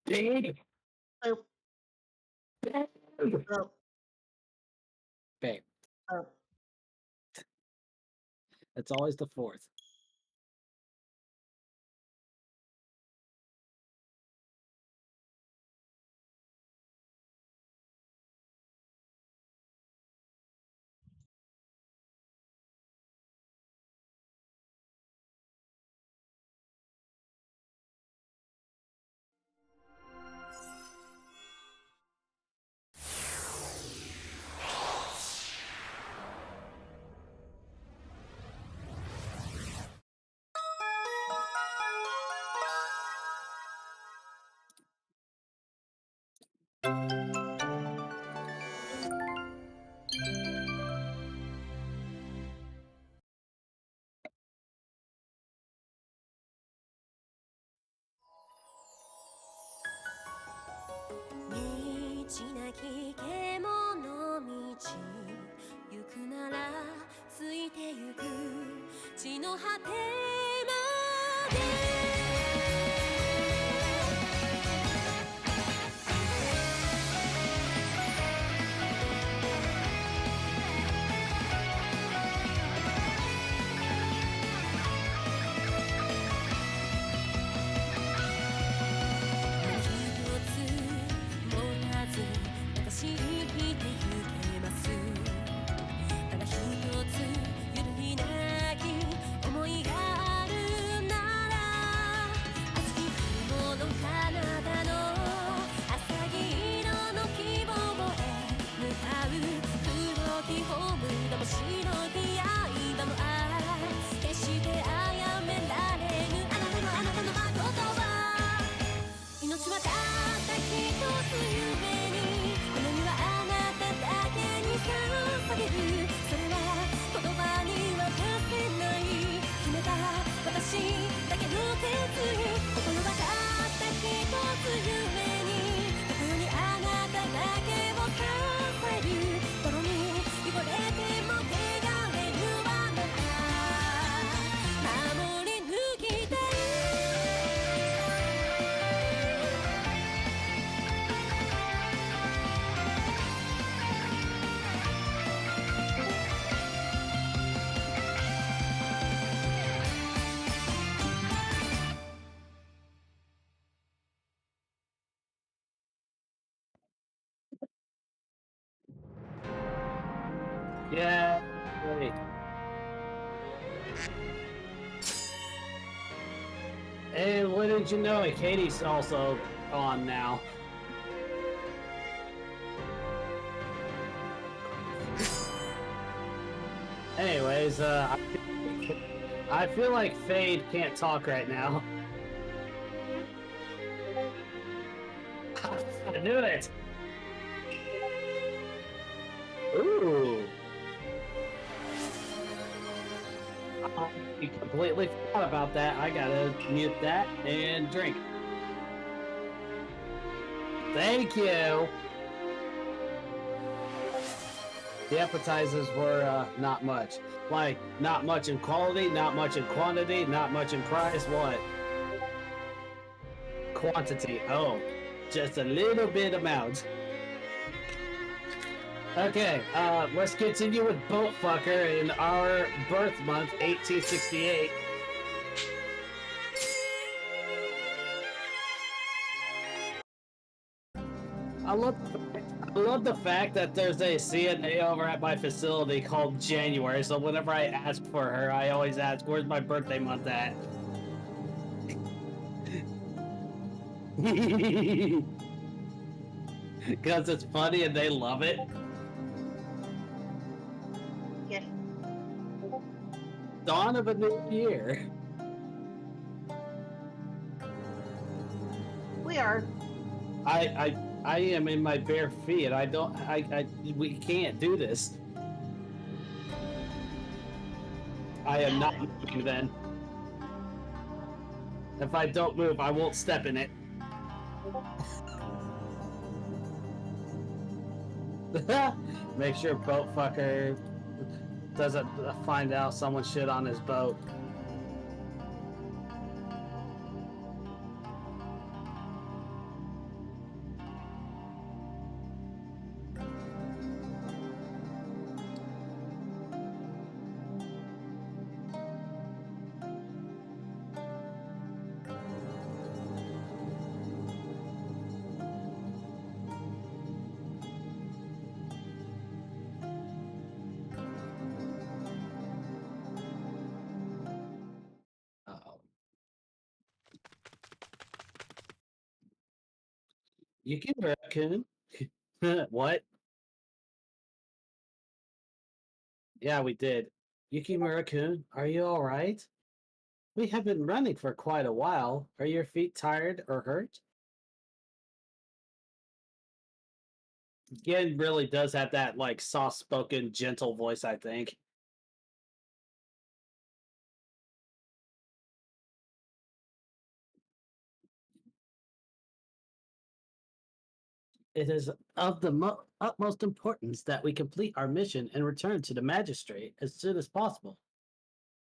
Babe. Boop, Babe. boop, Babe. boop. It's always the fourth. Yeah. Wait. And what did you know? Katie's also on now. Anyways, I feel like Fade can't talk right now. I knew it. Ooh. I completely forgot about that. I gotta mute that and drink. Thank you. The appetizers were not much. Like, not much in quality, not much in quantity, not much in price. What? Quantity. Oh, just a little bit amount. Okay, let's continue with Boat Fucker in our birth month, 1868. I love the fact that there's a CNA over at my facility called January, so whenever I ask for her, I always ask, where's my birthday month at? Because it's funny and they love it. Yes, Dawn of a new year. we are. I am in my bare feet. We can't do this. I am not moving then. If I don't move, I won't step in it. Make sure Boat Fucker doesn't find out someone shit on his boat. Yukimura-kun? What? Yeah, we did. Yukimura-kun, are you all right? We have been running for quite a while. Are your feet tired or hurt? Gen really does have that like soft-spoken, gentle voice, I think. It is of the utmost importance that we complete our mission and return to the magistrate as soon as possible,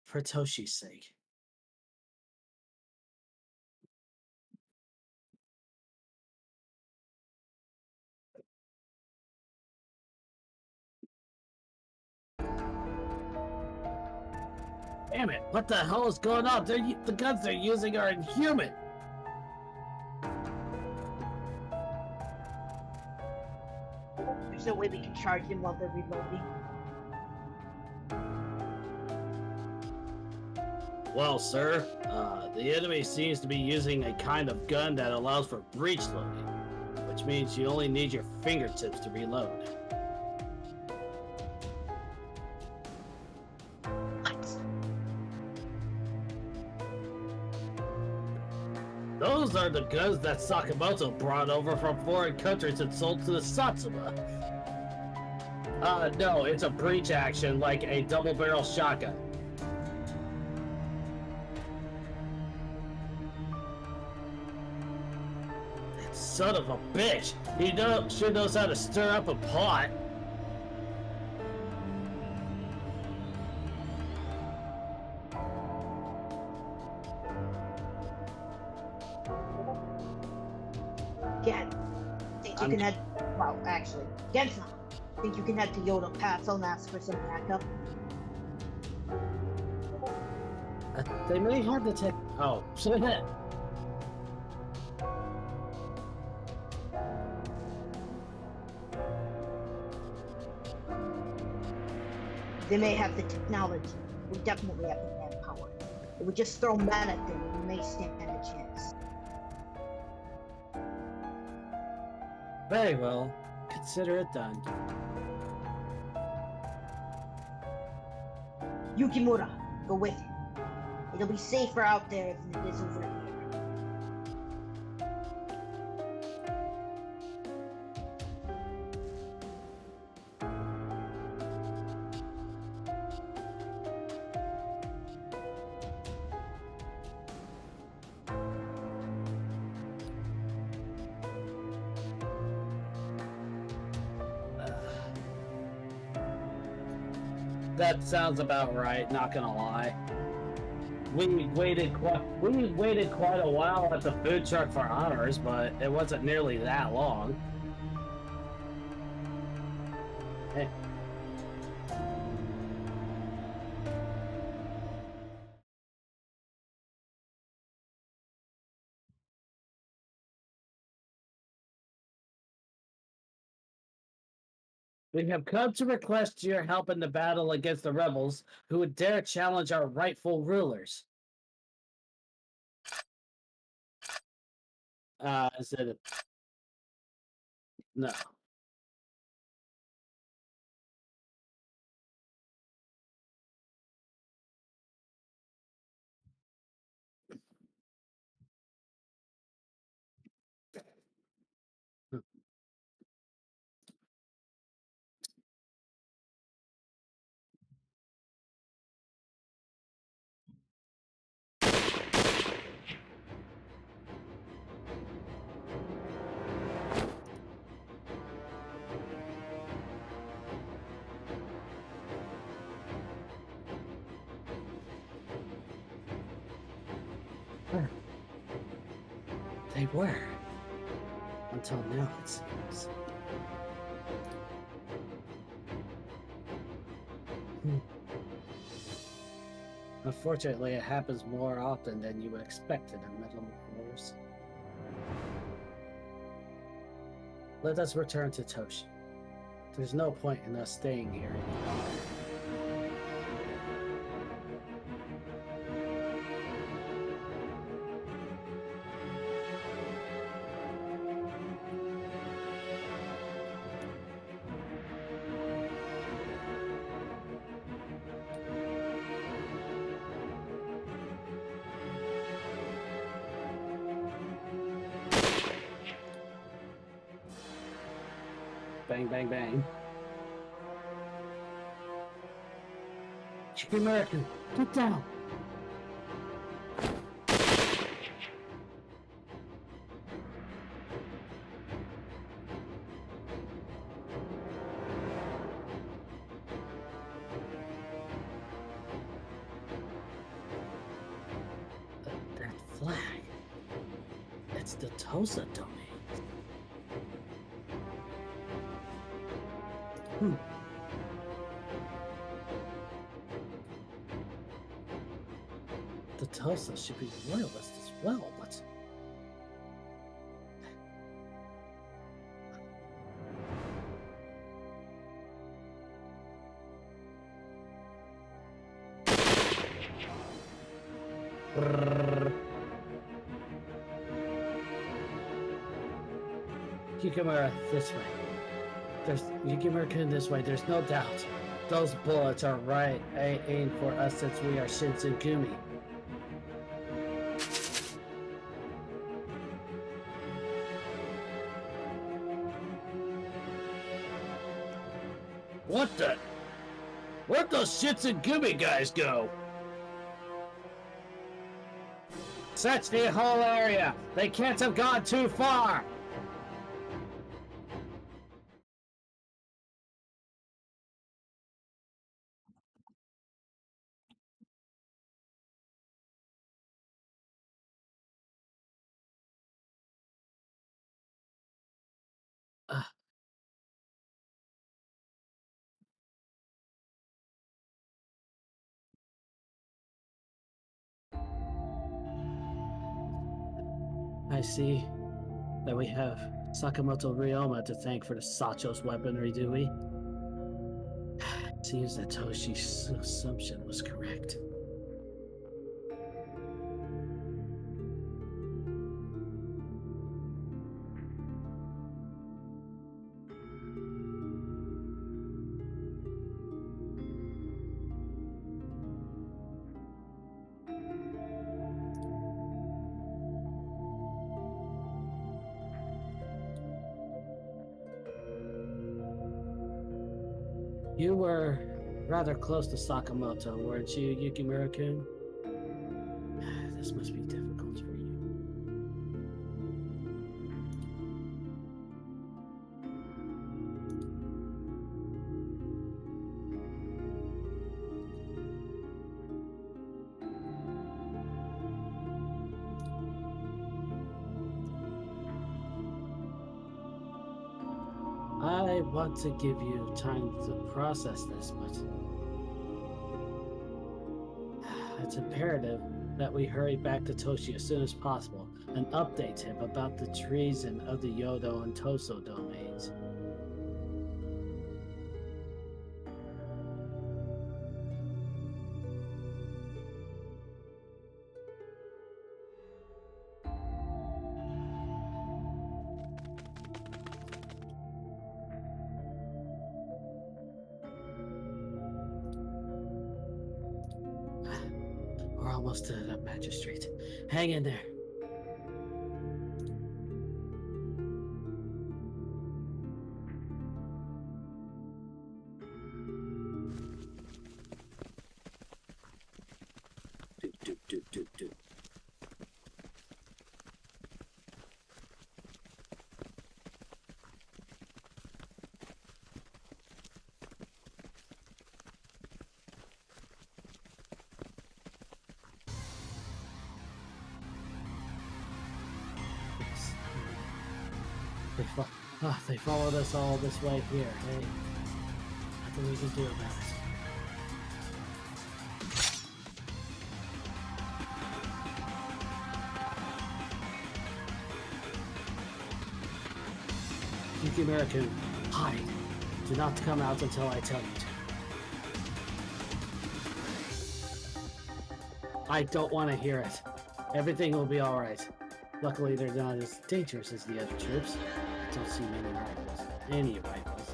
for Toshi's sake. Damn it! What the hell is going on? The guns they're using are inhuman. There's no way we can charge him while they're reloading. Well, sir, the enemy seems to be using a kind of gun that allows for breech loading, which means you only need your fingertips to reload. What? Those are the guns that Sakamoto brought over from foreign countries and sold to the Satsuma. No, it's a breech action like a double-barrel shotgun. That son of a bitch! He sure knows how to stir up a pot. Again, think you can head. Well, actually, Gen's not. Think you can head to Yoda Castle and ask for some backup? They may have the tech. Oh, shit. They may have the technology. We definitely have the manpower. If we just throw men at them, we may stand a chance. Very well. Consider it done. Yukimura, go with him. It'll be safer out there than it is over here. That sounds about right, not gonna lie. We waited quite a while at the food truck for ours, but it wasn't nearly that long. Hey. We have come to request your help in the battle against the rebels who would dare challenge our rightful rulers. Is it? No. They were. Until now, it seems. Unfortunately, it happens more often than you would expect in a Metal Wars. Let us return to Toshi. There's no point in us staying here any longer. Bang, bang, bang. Chicken American, get down! That flag. It's the Tosa domain. The Tosa should be royalist as well, but... Yukimura, this way. There's Yukimura-kun this way, there's no doubt. Those bullets are right aimed for us since we are Shinsengumi. What the? Where'd those Shinsengumi guys go? Search the whole area! They can't have gone too far! I see that we have Sakamoto Ryoma to thank for the Sacho's weaponry, do we? Seems that Toshi's assumption was correct. You were rather close to Sakamoto, weren't you, Yukimura-kun? This must be difficult for you. I want to give you time to process this, but it's imperative that we hurry back to Toshi as soon as possible and update him about the treason of the Yodo and Toso domains. We're almost to the magistrate. Hang in there. Do. They followed us all this way here. Hey, nothing we can do about it. Yukimura-kun, hide. Do not come out until I tell you to. I don't want to hear it. Everything will be alright. Luckily, they're not as dangerous as the other troops. I don't see many rifles. Any rifles.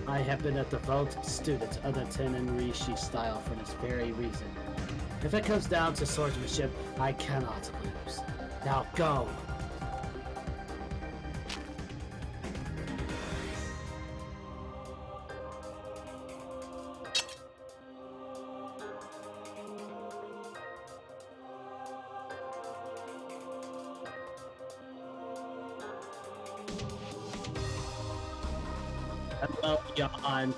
I have been a devout student of the Tenin Rishi style for this very reason. If it comes down to swordsmanship, I cannot lose. Now go! Hello, John.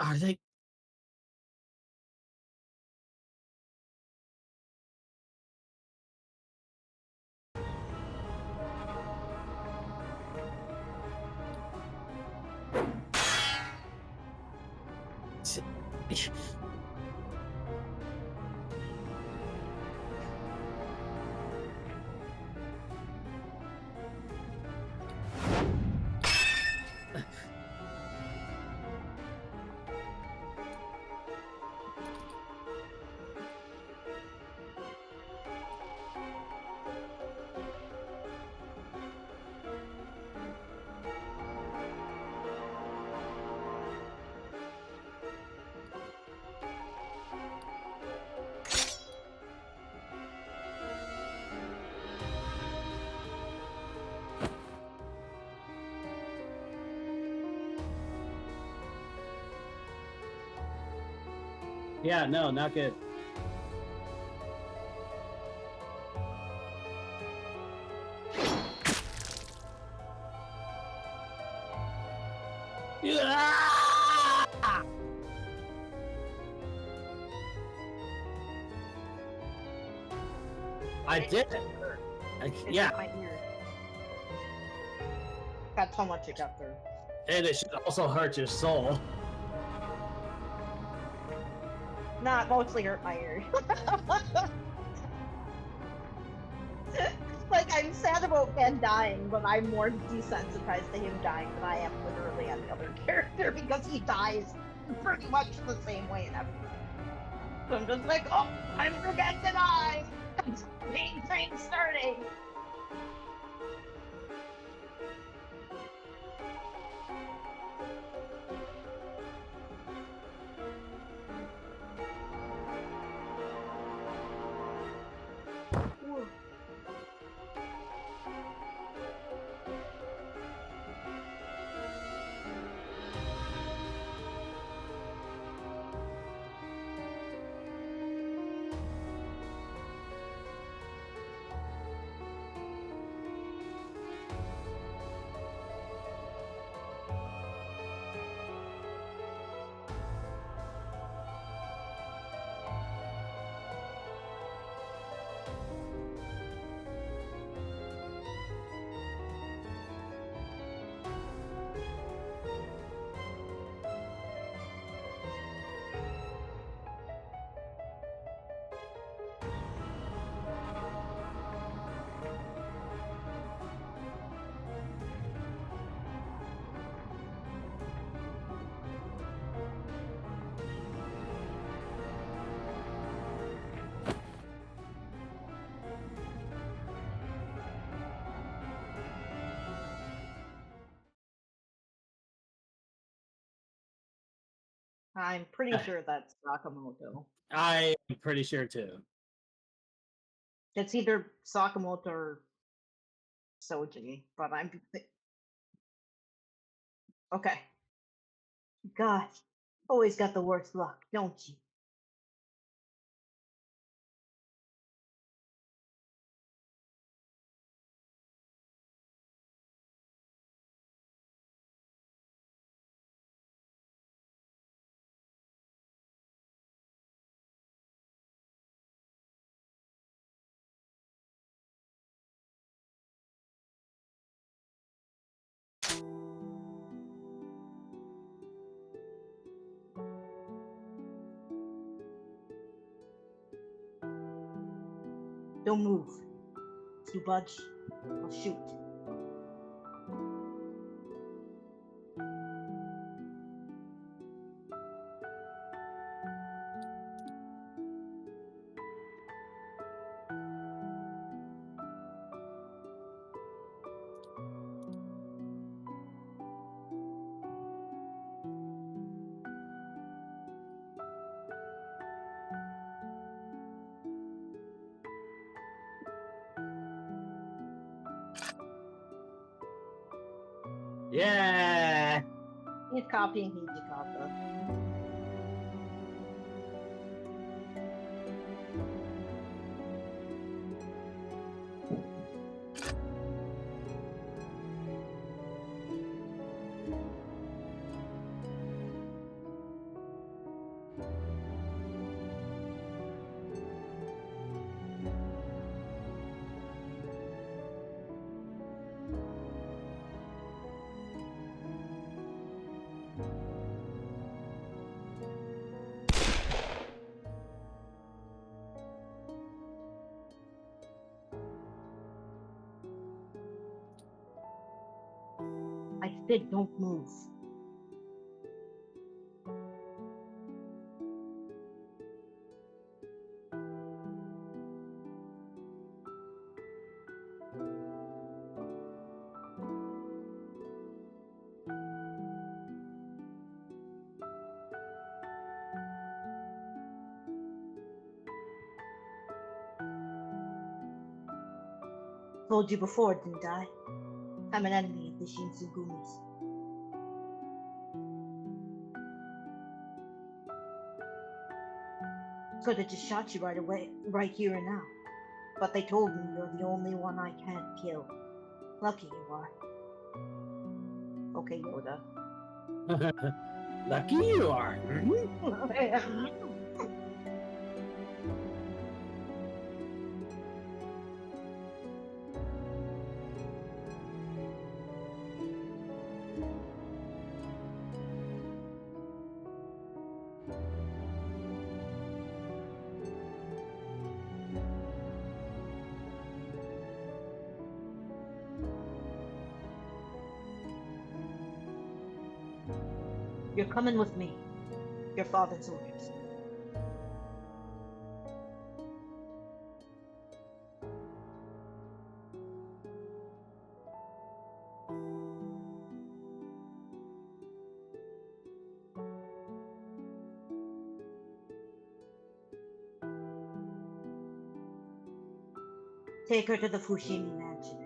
Are they? Yeah, no, not good. I did it. It Yeah, hit my ear. That's how much it got through. and it should also hurt your soul. Nah, it mostly hurt my ear. Like, I'm sad about Ben dying, but I'm more desensitized to him dying than I am literally any other character because he dies pretty much the same way in everything. So I'm just like, oh, I'm forget to die. Pain train starting. Whew. I'm pretty sure that's Sakamoto. I'm pretty sure too. It's either Sakamoto or Soji, but I'm okay. God, always got the worst luck, don't you? Don't move. If you budge, I'll shoot. Yeah. He's copying Hijikata. I said don't move. Told you before, didn't I? I'm an enemy of the Shinsugumis. Could have just shot you right away, right here and now. But they told me you're the only one I can't kill. Lucky you are. Okay, Yoda. Lucky you are. You're coming with me. Your father's orders. Take her to the Fushimi mansion.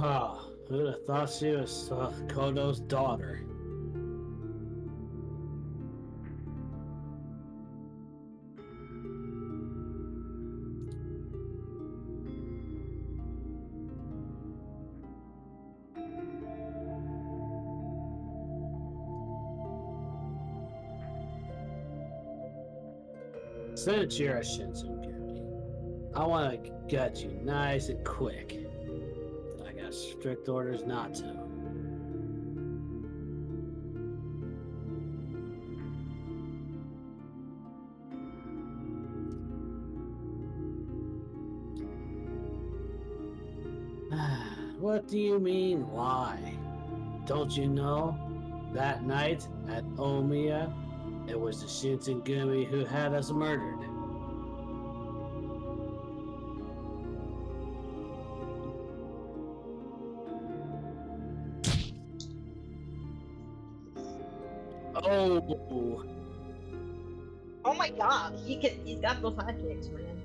Oh, who'd have thought she was Kodo's daughter? Since you're a Shinsengumi, I want to get you nice and quick. I got strict orders not to. What do you mean, why? Don't you know? That night at Omiya, it was the Shinsengumi who had us murdered. Oh, Oh my god, he's got those hot kicks, man.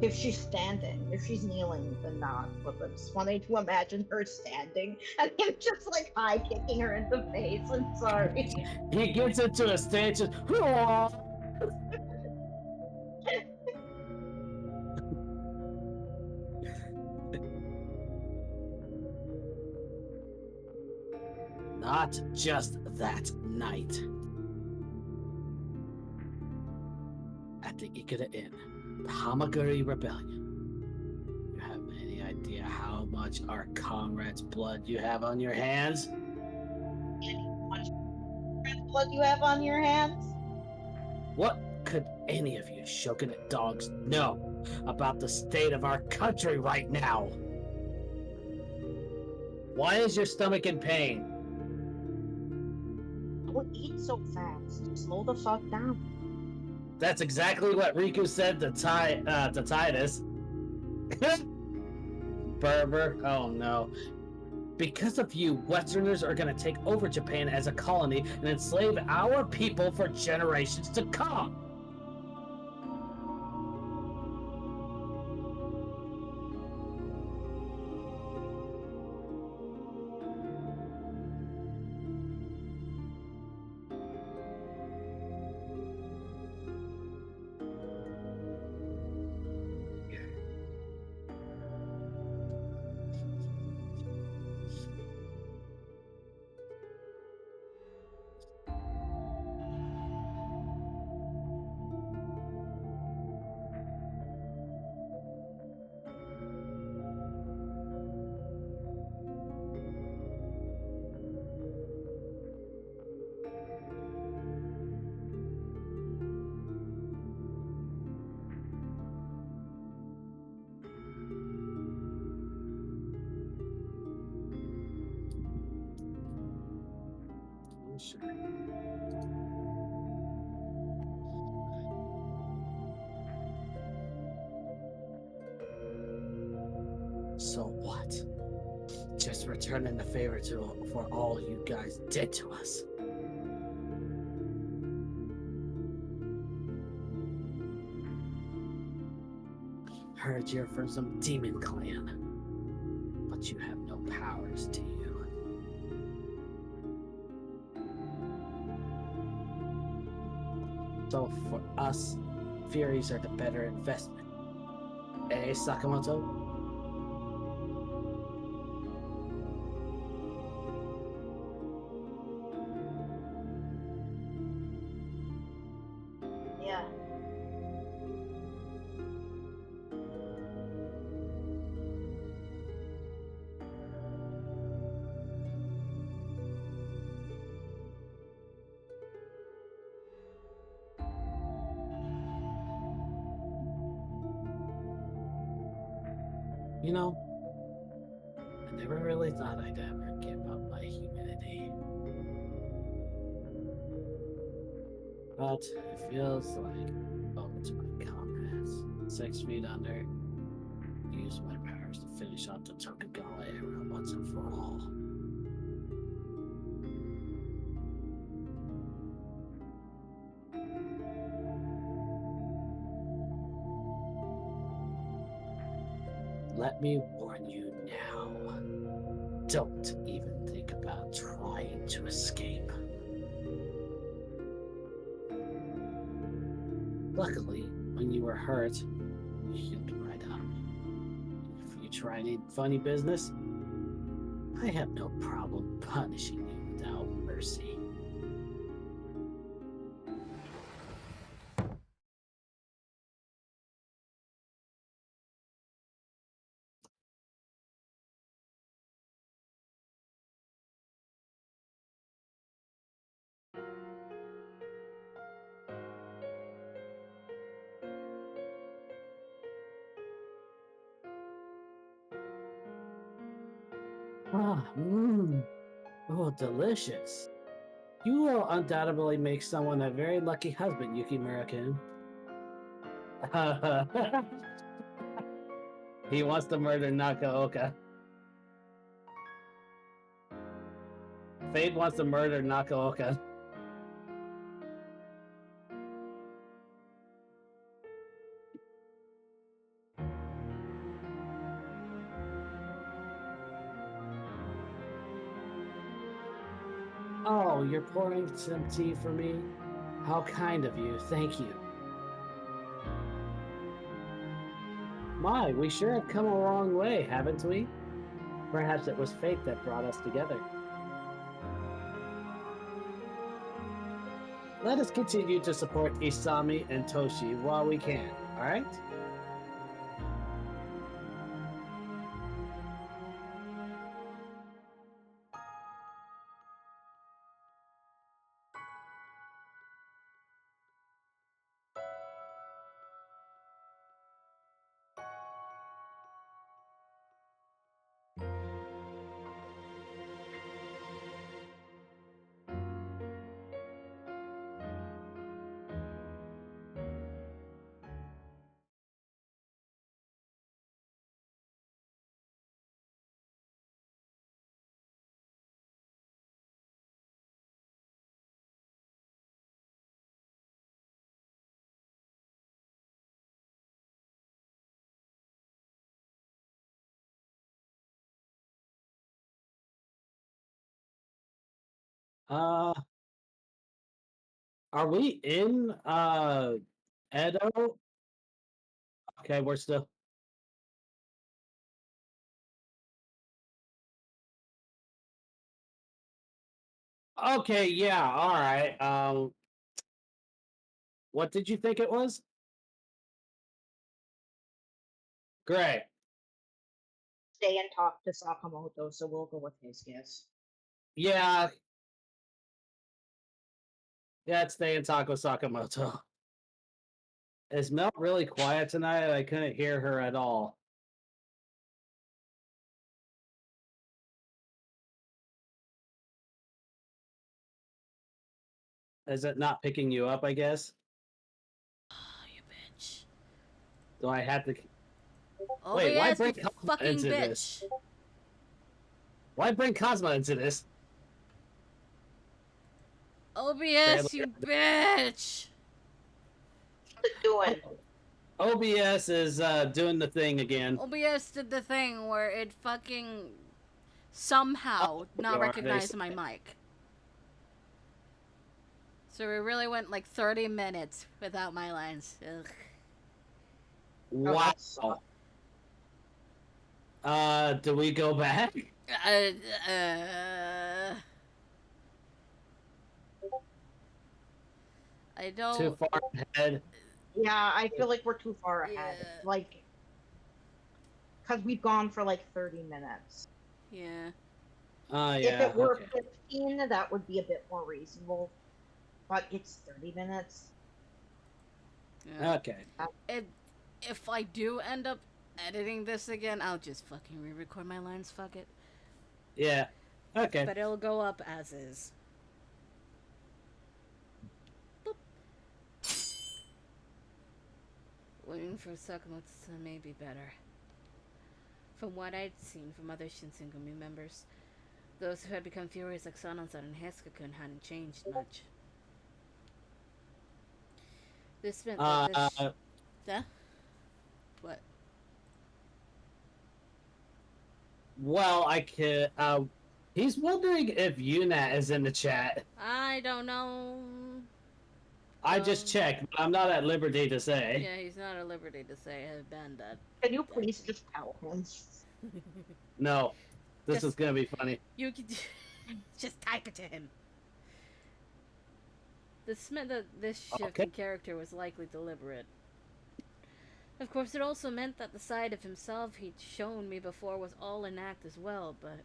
If she's standing, if she's kneeling, then not. But I'm just wanting to imagine her standing and him just like high kicking her in the face. I'm sorry. he gets into a stage and not just that night. At the Ikeda Inn, the Hamaguri Rebellion. You have any idea how much our comrades' blood you have on your hands? what you have on your hands? What could any of you shogunate dogs know about the state of our country right now? Why is your stomach in pain? Don't eat so fast. Slow the fuck down. That's exactly what Riku said to Titus. Berber, oh no. Because of you, Westerners are going to take over Japan as a colony and enslave our people for generations to come. Sure. So what? Just returning the favor for all you guys did to us. Heard you're from some demon clan, but you have no powers, do you? So for us, Furies are the better investment. Eh, Sakamoto? Yeah. You know, I never really thought I'd ever give up my humanity. But it feels like owed to my comrades. 6 feet under, use my powers to finish off the Tokugawa era once and for all. Let me warn you now. Don't even think about trying to escape. Luckily, when you were hurt, you healed right up. If you try any funny business, I have no problem punishing you without mercy. Oh, delicious. You will undoubtedly make someone a very lucky husband, Yukimura-kun. He wants to murder Nakaoka. Fate wants to murder Nakaoka. Oh, you're pouring some tea for me? How kind of you, thank you. My, we sure have come a long way, haven't we? Perhaps it was fate that brought us together. Let us continue to support Isami and Toshi while we can, alright? Uh, are we in Edo? Okay, we're still. Okay, yeah, all right. What did you think it was? Great. Stay and talk to Sakamoto, so we'll go with his guess. Yeah, yeah, it's staying Taco Sakamoto. Is Mel really quiet tonight? I couldn't hear her at all. Is it not picking you up, I guess? Oh, you bitch. Do I have to. Wait, why OBS, you bring Cosma fucking into this? bitch. Why bring Cosma into this? OBS, you bitch. What's it doing? OBS is doing the thing again. OBS did the thing where it fucking somehow not recognized my mic. So we really went like 30 minutes without my lines. Ugh. Wow. Do we go back? Uh, I don't. Too far ahead. Yeah, I feel like we're too far Yeah. ahead. Like, because we've gone for like 30 minutes. Yeah. Yeah. If it were Okay. 15, that would be a bit more reasonable. But it's 30 minutes. Yeah. Okay. If I do end up editing this again, I'll just fucking re-record my lines. Fuck it. Yeah. Okay. But it'll go up as is. Boop. Waiting for Sakamoto may be better. From what I'd seen from other Shinsengumi members, those who had become furious like Sanon-san and Hesuke-kun hadn't changed much. This meant that Huh? What? Well, I could. He's wondering if Yuna is in the chat. I don't know. I just checked, but I'm not at liberty to say. Yeah, he's not at liberty to say I've been dead. Can you please just tell him? No. This is gonna be funny. You could just type it to him. This meant that this shift in character was likely deliberate. Of course, it also meant that the side of himself he'd shown me before was all in act as well, but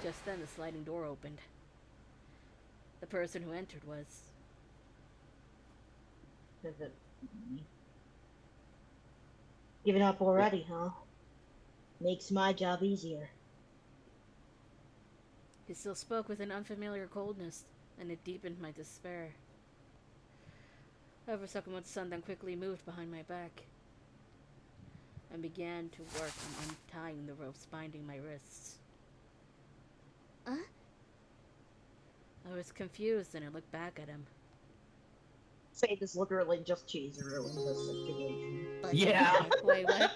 just then the sliding door opened. The person who entered was... Giving up already, huh? Makes my job easier. He still spoke with an unfamiliar coldness, and it deepened my despair. However, Sakamoto-san then quickly moved behind my back and began to work on untying the ropes binding my wrists. Huh? I was confused and I looked back at him. Fate is literally just Chizuru in this situation. Yeah. Wait, what?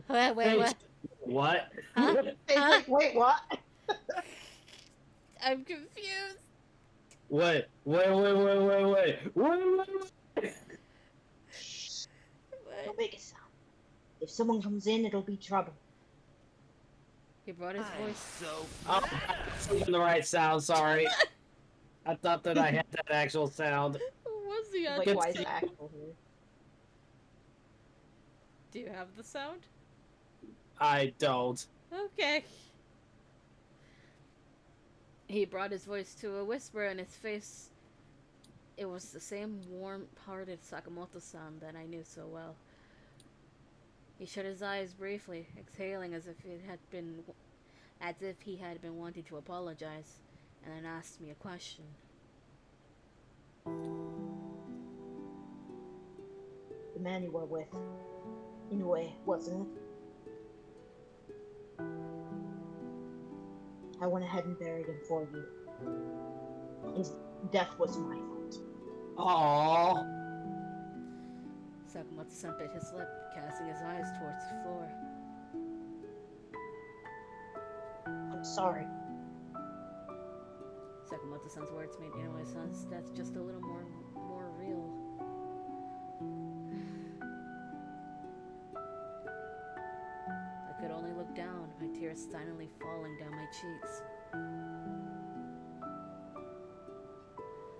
Wait, what? What? Huh? Like, wait, what? I'm confused. Wait. Don't make a sound. If someone comes in, it'll be trouble. He brought his voice. Oh, I'm the right sound. Sorry. I thought that I had that actual sound. What's the Like, why is the actual here? Do you have the sound? I don't. Okay. He brought his voice to a whisper, and his face... It was the same warm-hearted Sakamoto-san that I knew so well. He shut his eyes briefly, exhaling as if he had been wanting to apologize, and then asked me a question. The man you were with, Inoue, wasn't it? I went ahead and buried him for you. His death was my fault. Aww. Sakamoto-san bit his lip, casting his eyes towards the floor. I'm sorry. Sakamoto-san's words made Inoue-san's death just a little more real. I could only look down, my tears silently falling down my cheeks.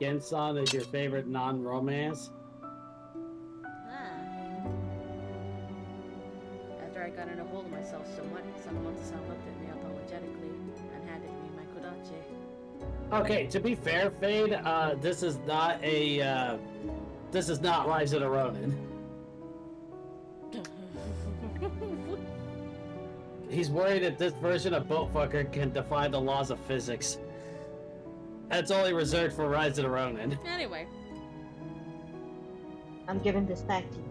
Gensan is your favorite non-romance? After I got in a hold of myself somewhat, Sakamoto-san looked at me apologetically and handed me my kodachi. Okay, to be fair, Fade, this is not Rise of the Ronin. He's worried that this version of Boatfucker can defy the laws of physics. That's only reserved for Rise of the Ronin. Anyway. I'm giving this back to you.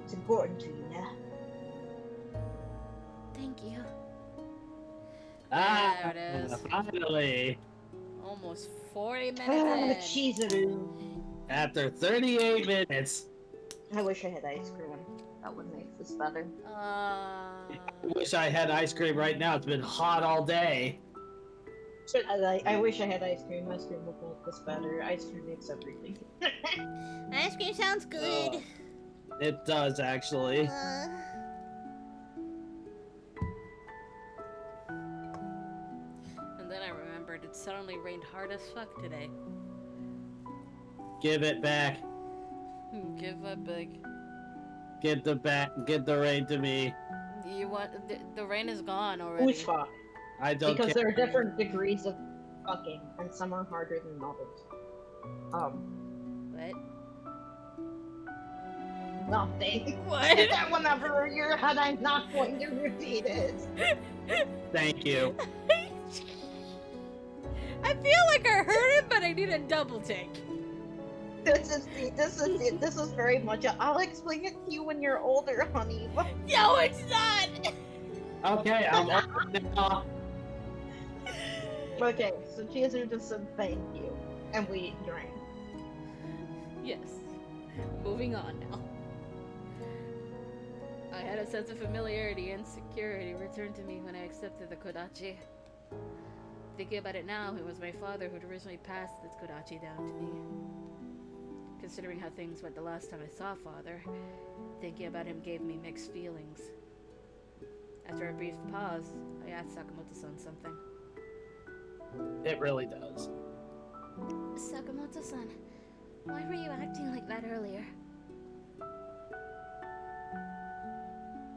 It's important to you now. Thank you. Ah, There it is. finally. Almost 40 minutes in. Chizuru. After 38 minutes. I wish I had ice cream. That would make this better. I wish I had ice cream right now. It's been hot all day. I wish I had ice cream. Ice cream would make this better. Ice cream makes everything. Ice cream sounds good. It does, actually. And then I remembered it suddenly rained hard as fuck today. Give it back. Give up big. Get the rain to me. You want the rain is gone already. Who's fuck? I don't Because care. there are different degrees of fucking, and some are harder than others. What? Nothing. What? That one over your head, I'm not going to repeat it. Thank you. I feel like I heard it, but I need a double take. This is very much I'll explain it to you when you're older, honey. No, it's not! Okay, I'm open now. Okay, so Chizuru just said thank you, and we drank. Yes. Moving on now. I had a sense of familiarity and security return to me when I accepted the kodachi. Thinking about it now, it was my father who'd originally passed this kodachi down to me. Considering how things went the last time I saw father, thinking about him gave me mixed feelings. After a brief pause, I asked Sakamoto-san something. It really does. Sakamoto-san, why were you acting like that earlier?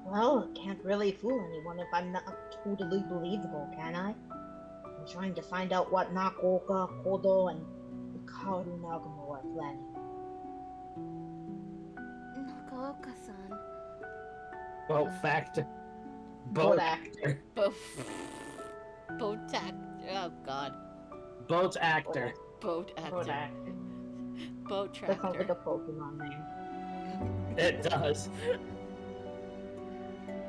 Well, can't really fool anyone if I'm not totally believable, can I? I'm trying to find out what Nakoka, Kodo, and Kaoru Nagumo are planning. Nakaoka-san. Boat factor. Boat actor. Boat actor. Oh god. Boat actor. Boat actor. Boat actor. Boat That sounds like tractor. a Pokemon name. It does.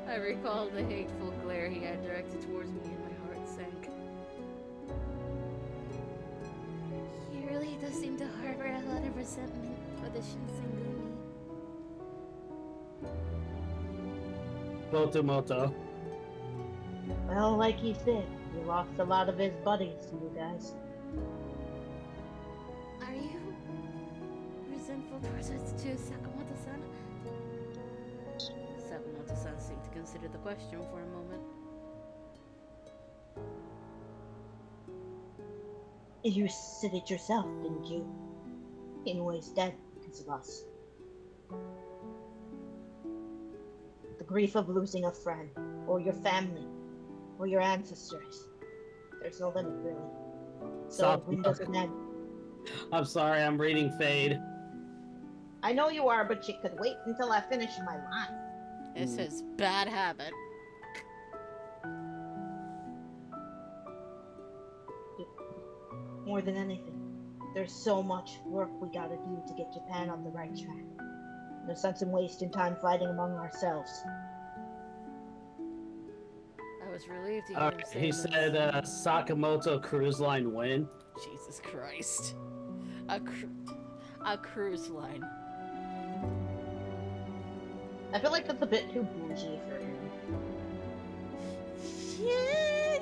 I recalled the hateful glare he had directed towards me and my heart sank. He really does seem to harbor a lot of resentment for the Shinsengumi. Botomoto. Well, like he said, he lost a lot of his buddies to you guys. Are you resentful towards us too, Sakamoto-san? Sakamoto-san seemed to consider the question for a moment. You said it yourself, didn't you? Inoue's dead because of us. The grief of losing a friend, or your family, or your ancestors. There's no limit, really. So, Stop. when does it end? I'm sorry, I'm reading Fade. I know you are, but you could wait until I finish my line. This is bad habit. More than anything, there's so much work we gotta do to get Japan on the right track. No sense in wasting time fighting among ourselves. I was relieved to hear him say He this. said Sakamoto Cruise Line win. Jesus Christ. A cruise line. I feel like that's a bit too bougie for him.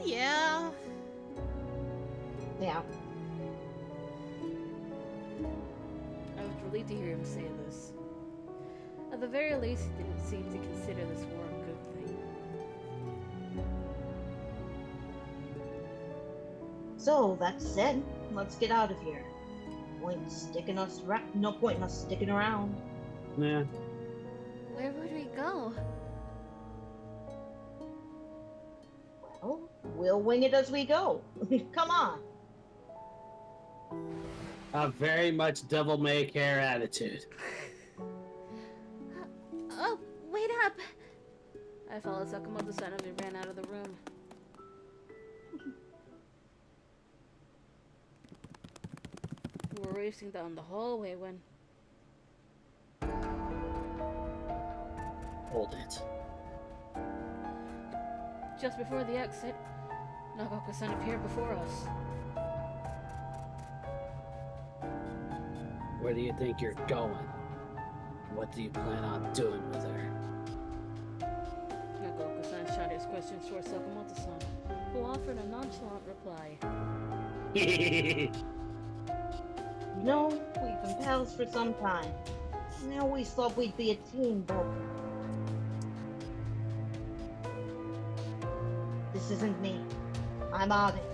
Yeah. Yeah. relieved to hear him say this. At the very least, he didn't seem to consider this war a good thing. So, that said, let's get out of here. No point in us sticking around. Yeah. Where would we go? Well, we'll wing it as we go. Come on. A very much devil may care attitude. Oh, wait up! I followed Sakamoto-san and we ran out of the room. We were racing down the hallway when... Hold it. Just before the exit, Nagako-san appeared before us. Where do you think you're going? What do you plan on doing with her? Nagako-san shot his questions towards Sakamoto-san, who offered a nonchalant reply. You know, we've been pals for some time. I always thought we'd be a team, but... This isn't me. I'm out of here.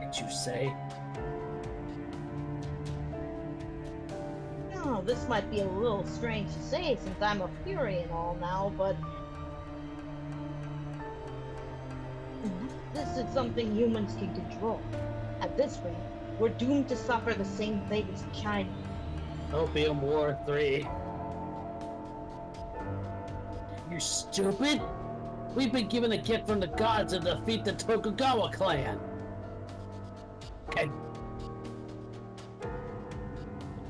Did you say? No, this might be a little strange to say since I'm a Fury and all now, but... This is something humans can control. At this rate, we're doomed to suffer the same fate as China. Opium War 3. You stupid? We've been given a gift from the gods to defeat the Tokugawa clan. Okay.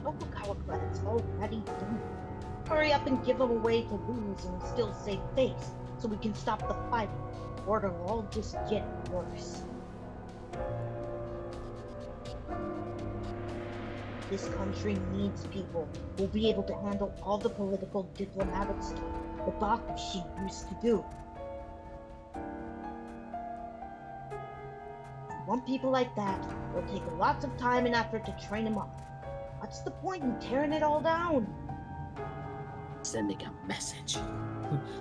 Tokugawa clan's already done. Hurry up and give them a way to lose and still save face, so we can stop the fighting, or it'll all just get worse. This country needs people who'll be able to handle all the political, diplomatic stuff the Bakushi used to do. If you want people like that, it'll take lots of time and effort to train them up. What's the point in tearing it all down? Sending a message.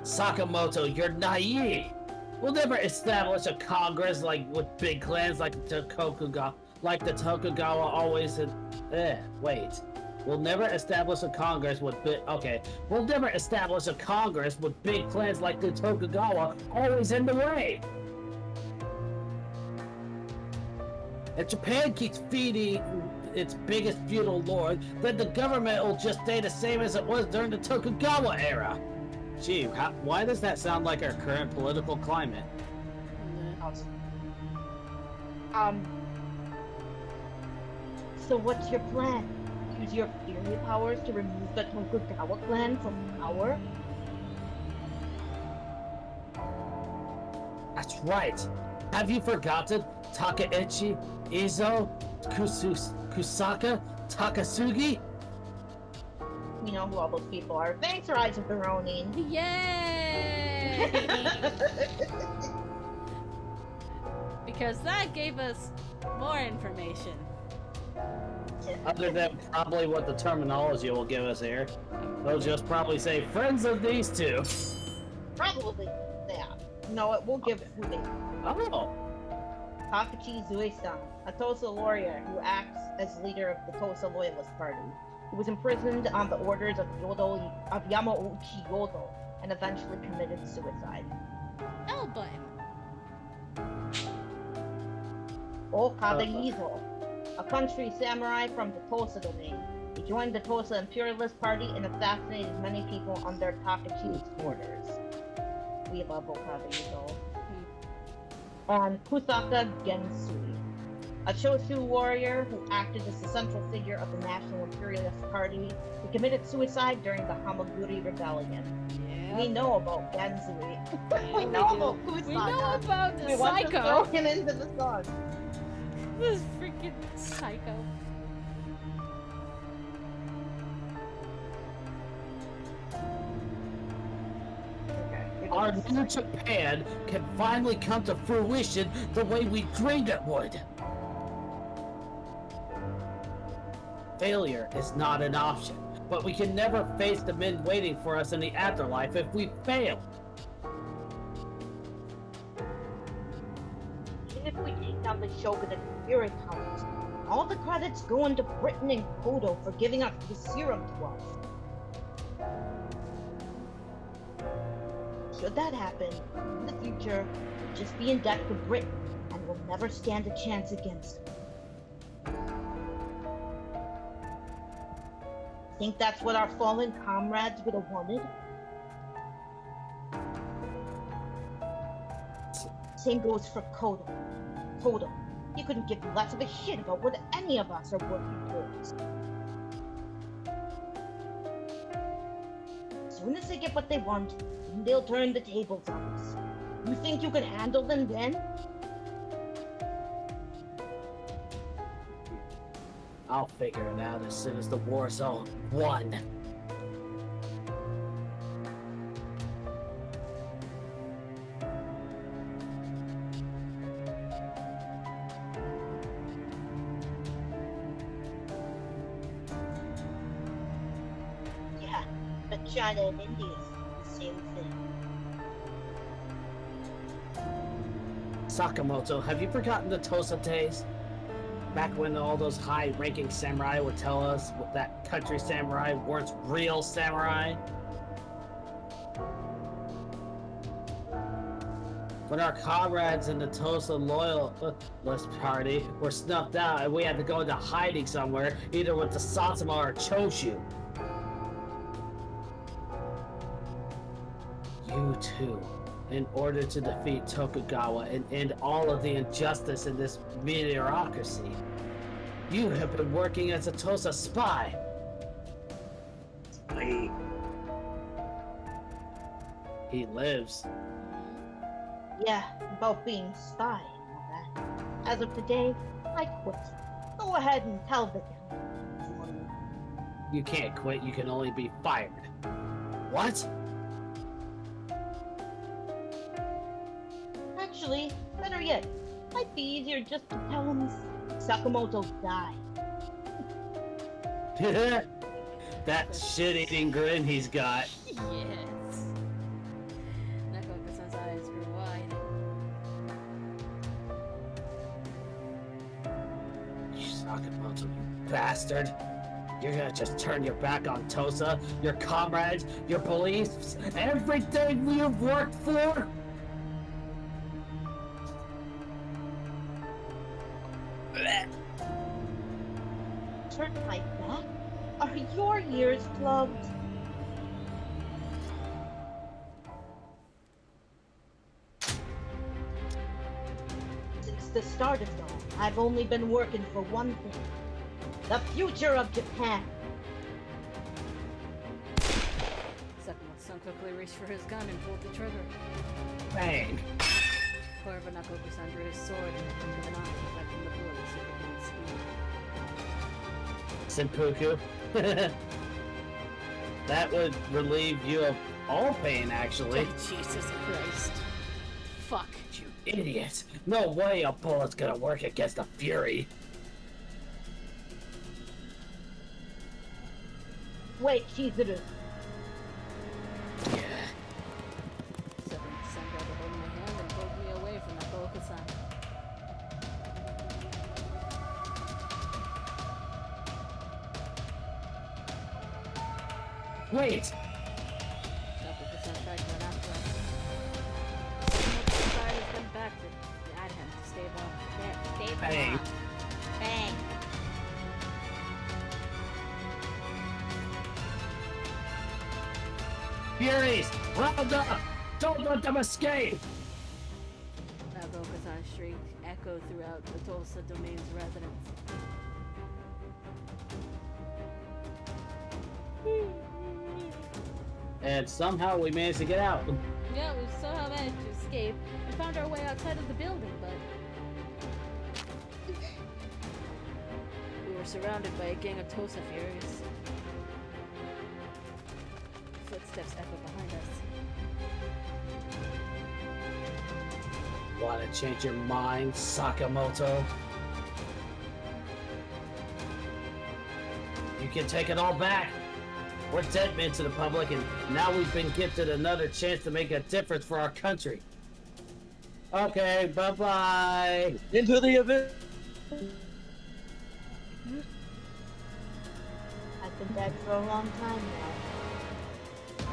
Sakamoto, you're naive. We'll never establish a congress like with big clans like the Tokugawa always had. Wait. We'll never establish a congress with We'll never establish a congress with big clans like the Tokugawa always in the way. If Japan keeps feeding its biggest feudal lord, then the government will just stay the same as it was during the Tokugawa era. Gee, why does that sound like our current political climate? So what's your plan? Use your fury powers to remove the Tokugawa clan from power? That's right. Have you forgotten Takaichi, Izo, Kusaka, Takasugi? We know who all those people are. Thanks, Rise of the Ronin. Yay! Because that gave us more information. Other than probably what the terminology will give us here. They'll just probably say, friends of these two. Probably, yeah. No, it will give who they are. Oh. Takachi Zue-san, a Tosa warrior who acts as leader of the Tosa Loyalist Party. He was imprisoned on the orders of Yamauchi Yodo and eventually committed suicide. Oh, but Okada Izo, a country samurai from the Tosa domain. He joined the Tosa Imperialist Party and assassinated many people under Takachi's orders. We love Okada Izo. And Kusaka Gensui, a Choshu warrior who acted as the central figure of the National Imperialist Party. He committed suicide during the Hamaguri Rebellion. yeah. We know about Gensui. We know about Kusaka. We know about the We want to psycho. throw him into the sun. This freaking psycho. Our new Japan can finally come to fruition the way we dreamed it would. Failure is not an option, but we can never face the men waiting for us in the afterlife if we fail. Even if we take down the Shogun and Fury powers, all the credits go into Britain and Kodo for giving us the serum to us. Should that happen, in the future, we'll just be in debt to Britain and will never stand a chance against her. Think that's what our fallen comrades would have wanted? Same goes for Kodo. Kodo, you couldn't give less of a shit about what any of us are working towards. As soon as they get what they want, then they'll turn the tables on us. You think you can handle them then? I'll figure it out as soon as the war zone won. Yeah, but China and India is the same thing. Sakamoto, have you forgotten the Tosa days? Back when all those high-ranking samurai would tell us that country samurai weren't real samurai? When our comrades in the Tosa Loyalist Party were snuffed out and we had to go into hiding somewhere, either with the Satsuma or Choshu. You too, in order to defeat Tokugawa and end all of the injustice in this meteorocracy. You have been working as a Tosa spy. He lives. Yeah, about being spy and all that. As of today, I quit. Go ahead and tell the town. You can't quit, you can only be fired. What? Actually, better yet, might be easier just to tell him Sakamoto died. That shit-eating grin he's got. Yes. Nakoka-san's eyes grew wide. Sakamoto, you bastard. You're gonna just turn your back on Tosa, your comrades, your beliefs, everything you've worked for? Turn my back? Are your ears plugged? Since the start of it all, I've only been working for one thing. The future of Japan. Sakamoto-san quickly reached for his gun and pulled the trigger. Bang. However, Nakoka-san drew his sword in the blink of an eye, reflecting the bullet superhuman speed. Senpuku. That would relieve you of all pain, actually. Oh, Jesus Christ. Fuck. You idiot. No way a bullet's gonna work against a Fury. Wait, Chizuru. Yeah. Sakamoto-san grabbed a hold of my hand and pulled me away from Nakoka-san. Wait! Nakoka-san tried to run after us. Sakamoto fired his gun back at him to stave off. Bang. Bang. Furies! Round up! Don't let them escape! Nakoka-san shriek echoed throughout the Tulsa Domain's residence. And somehow we managed to get out. Yeah, we somehow managed to escape and found our way outside of the building, but we were surrounded by a gang of Tosa Furies. Footsteps echoed behind us. Wanna change your mind, Sakamoto? can take it all back. We're dead men to the public, and now we've been gifted another chance to make a difference for our country. Okay, bye-bye. Into the event. I've been dead for a long time now.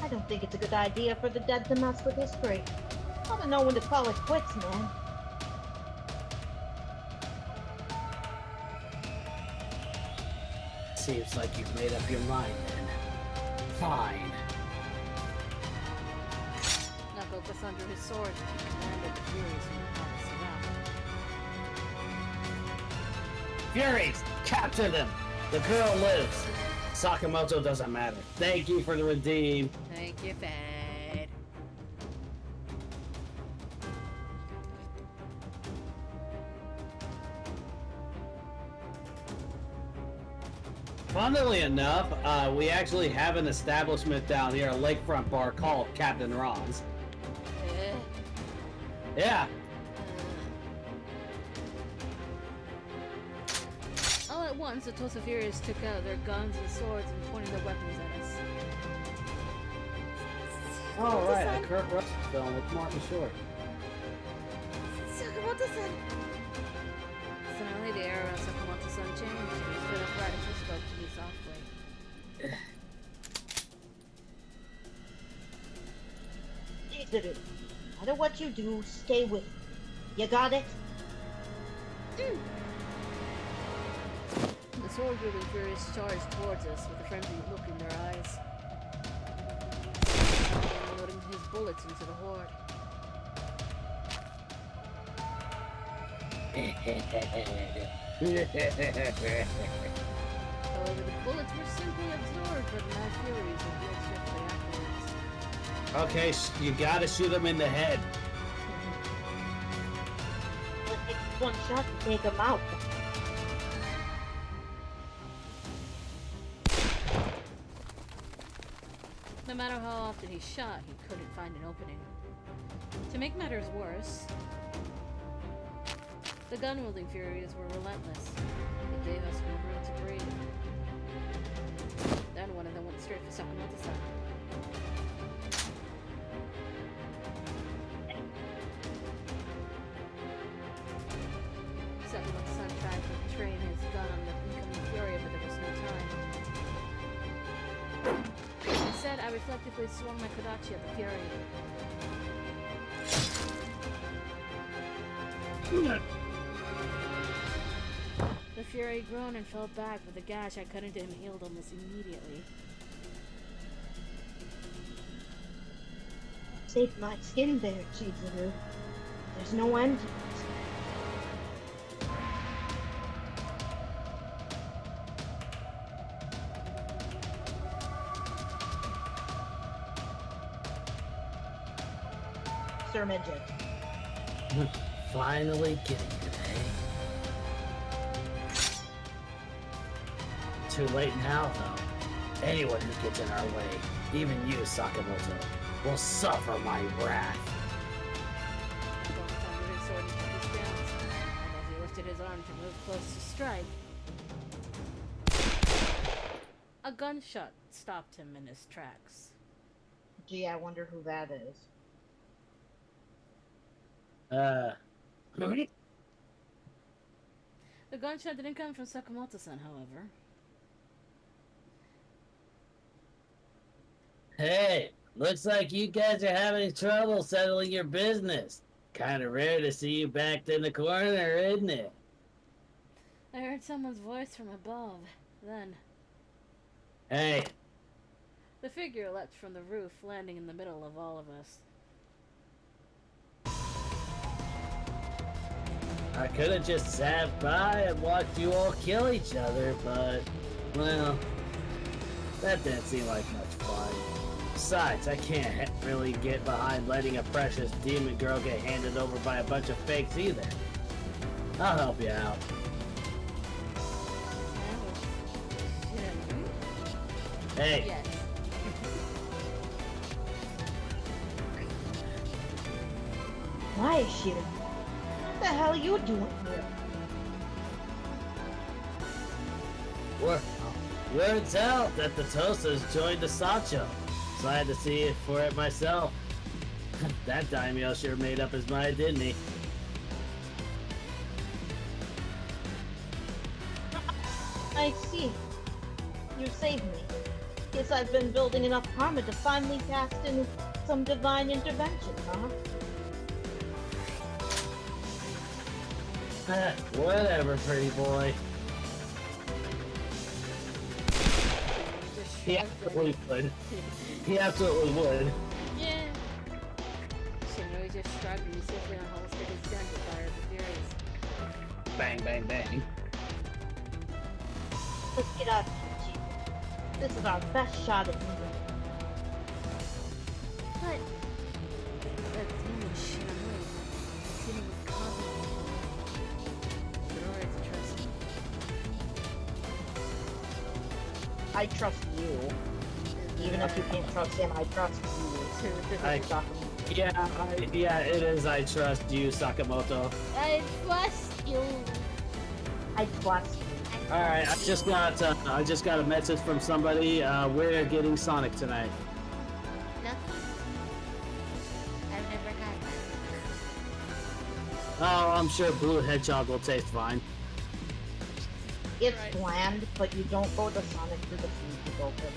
I don't think it's a good idea for the dead to mess with history. I don't know when to call it quits, man. Seems like you've made up your mind, then. Fine. Knuckle was under his sword and commanded the Furies from the palace around. Furies, capture them! The girl lives. Sakamoto doesn't matter. Thank you for the redeem. Thank you, Fed. Funnily enough, we actually have an establishment down here, a lakefront bar called Captain Ron's. Yeah. All at once, the Tosa Furies took out their guns and swords and pointed their weapons at us. Oh, right, a Kurt Russell film with Martin Short. Sakamoto-san! Suddenly, the air around Sakamoto-san changed, and he stood upright and spoke to me softly. Chizuru, no matter what you do, stay with it. You got it? The sword-wielding Furies charged towards us with a friendly look in their eyes, loading his bullets into the horde. However, the bullets were simply absorbed by the mad Furies and healed swiftly afterwards. Okay, you gotta shoot him in the head. It takes one shot to take him out. No matter how often he shot, he couldn't find an opening. To make matters worse, the gun-wielding Furies were relentless. They gave us no room to breathe. Then one of them went straight for Sakamoto-san. Sakamoto-san tried to train his gun on the incoming Fury, but there was no time. Instead, I reflectively swung my Kodachi at the Fury. The Fury groaned and fell back with a gash I cut into him healed almost immediately. Saved my skin there, Chizuru. There's no end to it. Sir Midget. Finally getting it, eh? Too late now, though. Anyone who gets in our way, even you, Sakamoto, will suffer my wrath. Sakamoto-san drew his sword and took his stance, and as he lifted his arm to move close to strike, a gunshot stopped him in his tracks. Gee, I wonder who that is. The gunshot didn't come from Sakamoto-san, however. Hey, looks like you guys are having trouble settling your business. Kinda rare to see you backed in the corner, isn't it? I heard someone's voice from above. Then, Hey, the figure leapt from the roof, landing in the middle of all of us. I could have just sat by and watched you all kill each other, but, well, that didn't seem like much fun. Besides, I can't really get behind letting a precious demon girl get handed over by a bunch of fakes either. I'll help you out. Hey, Yes. Why is she? What the hell are you doing here? Words out that the Toasters joined the Sancho, so I had to see it for it myself. That daimyo sure made up his mind, didn't he? I see. You saved me. Guess I've been building enough karma to finally cast in some divine intervention, huh? Whatever, pretty boy. He absolutely would. He absolutely would. Yeah. Shinori just shrugged and he swiftly unholstered his gun to fire the Furies. Bang, bang, bang. Let's get out of here, Chief. This is our best shot at moving. But that demon Shinori is hitting with confidence. Is it alright to trust him? I trust you. Even if you can't trust him, I trust you. Yeah, it is. I trust you, Sakamoto. I trust you. I trust you. All right, I just got a message from somebody. We're getting Sonic tonight. Lucky. I've never had that. Oh, I'm sure Blue Hedgehog will taste fine. It's Right. bland, but you don't go to Sonic for the food, you go for the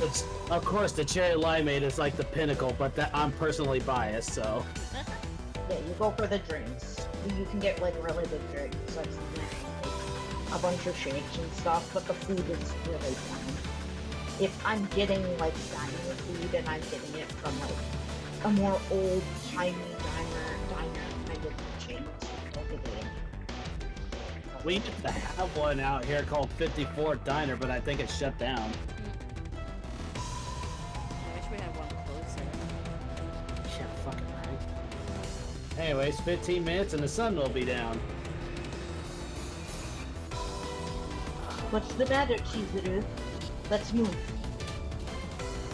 It's, of course, the cherry limeade is like the pinnacle, but that I'm personally biased, so. Yeah, you go for the drinks. You can get like really big drinks, like a bunch of shakes and stuff, but the food is really bland. If I'm getting like diner food and I'm getting it from like a more old timey diner kind of chain, We used to have one out here called 54 Diner, but I think it's shut down. I wish we had one closer. Yeah, fucking right. Anyways, 15 minutes and the sun will be down. What's the matter, Chizuru? Let's move.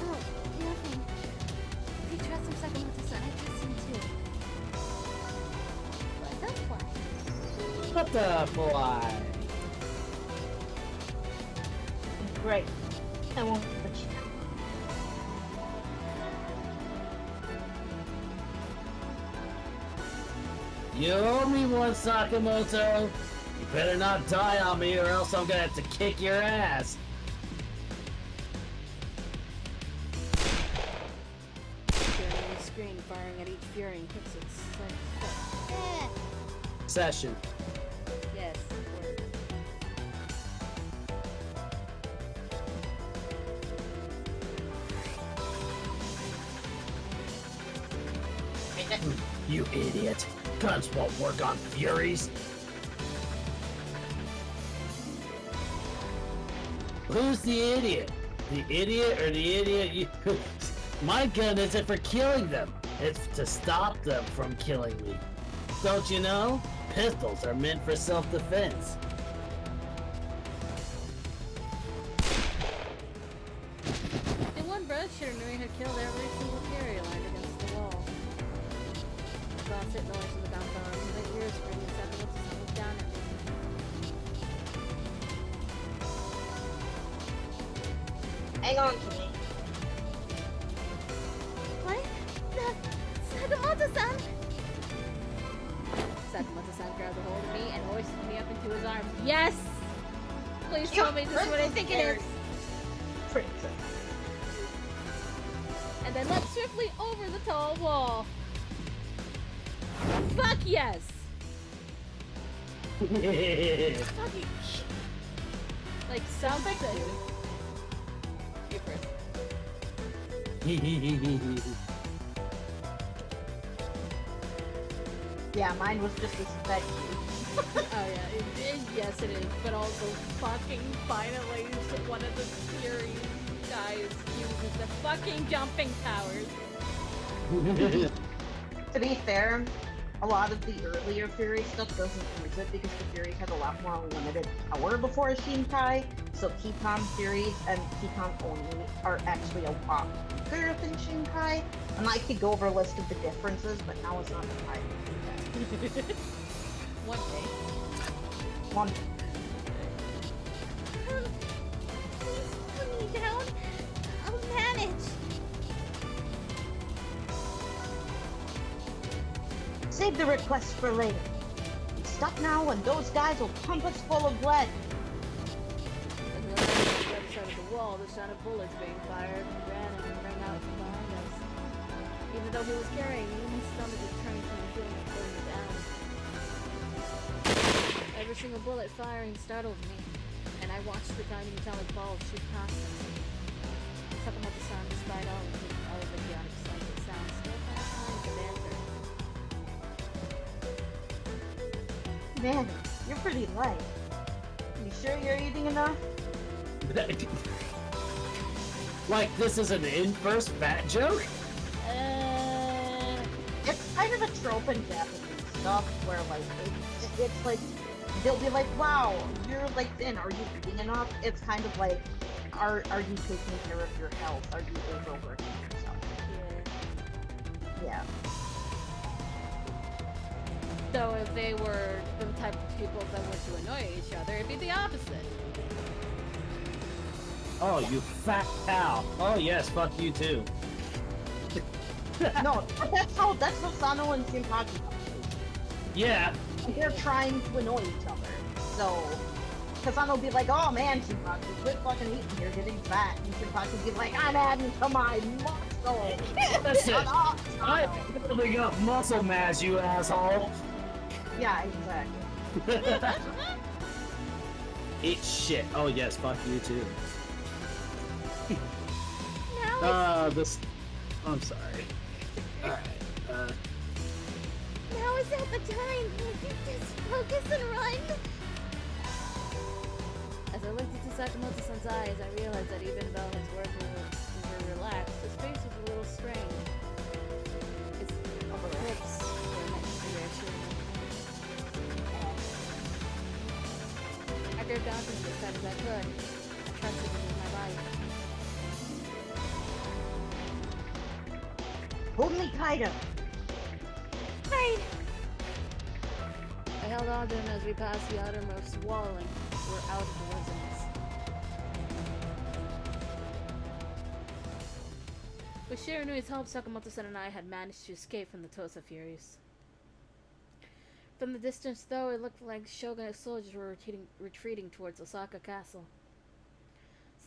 Oh, nothing. If you trust him, Sakamoto-san, I trust him too. Butterfly. Butterfly. Great. I won't let you down. You owe me one, Sakamoto. You better not die on me or else I'm gonna have to kick your ass. Staring at the screen, firing at each Fury and hits its Session. Yes, word. You idiot. Guns won't work on Furies. Who's the idiot? The idiot or the idiot you... My gun isn't for killing them. It's to stop them from killing me. Don't you know? Pistols are meant for self-defense. In one breath, Shiranui had killed every single Fury lined against the wall. Across it, noise from the downtown, my ears ring and Sakamoto-san looked down at me. Hang on to me. What? Sakamoto-san! Sakamoto-san grabbed a hold of me and hoisted me up into his arms. Yes! Please tell me this is what I think it is! Princess. And then leapt swiftly over the tall wall. Fuck yes! Fucking shit. Like something. You first. Yeah, mine was just as effective. Oh yeah, yes it is, but also fucking finally one of the Fury guys uses the fucking jumping powers. To be fair, a lot of the earlier Fury stuff doesn't use it because the Furies had a lot more limited power before Shinkai, so Kikan Furies and Kikan only are actually a lot weaker than Shinkai, and I could go over a list of the differences, but now is not the time to do that. One day. punch. Please put me down. I'll manage. Save the request for later. Stop now and those guys will pump us full of lead. And then on the other side of the wall, the sound of bullets being fired ran and rang out from behind us. Even though he was carrying me, my stomach was turning from the feeling of pulling me down. Every single bullet firing startled me, and I watched the tiny metallic balls shoot past us. Sakamoto-san, despite all of the chaotic psychic sounds, still found time to banter. Man, you're pretty light. You sure you're eating enough? Like, this is an inverse fat joke? It's kind of a trope in Japanese stuff where, like, it's like, they'll be like, wow, you're, like, thin, are you eating enough? It's kind of like, are you taking care of your health? Are you overworking yourself? Yeah. So if they were the type of people that were to annoy each other, it'd be the opposite. Oh, you fat cow. Oh, yes, fuck you too. No, but that's how Sano and Shinpachi are. Yeah. They're trying to annoy each other. So, Kasano will be like, oh man, Shinpachi, quit fucking eating, you're getting fat. And Shinpachi will be like, I'm adding to my muscle. Listen, Shut up, I'm Sano. building up muscle mass, you asshole. Yeah, exactly. Eat shit. Oh, yes, fuck you too. Now This. I'm sorry. Alright, Now is not the time. Just focus and run. As I looked into Sakamoto-san's eyes, I realized that even though his words were relaxed, his face was a little strained. His upper lips were meant to be reassuring. I drove down to him as fast as I could. I trusted him with my life. Hold me tighter. Right. I held on to him as we passed the outermost wall and were out of the residence. With Shiranui's help, Sakamoto-san and I had managed to escape from the Tosa Furies. From the distance, though, it looked like Shogunate soldiers were retreating towards Osaka Castle.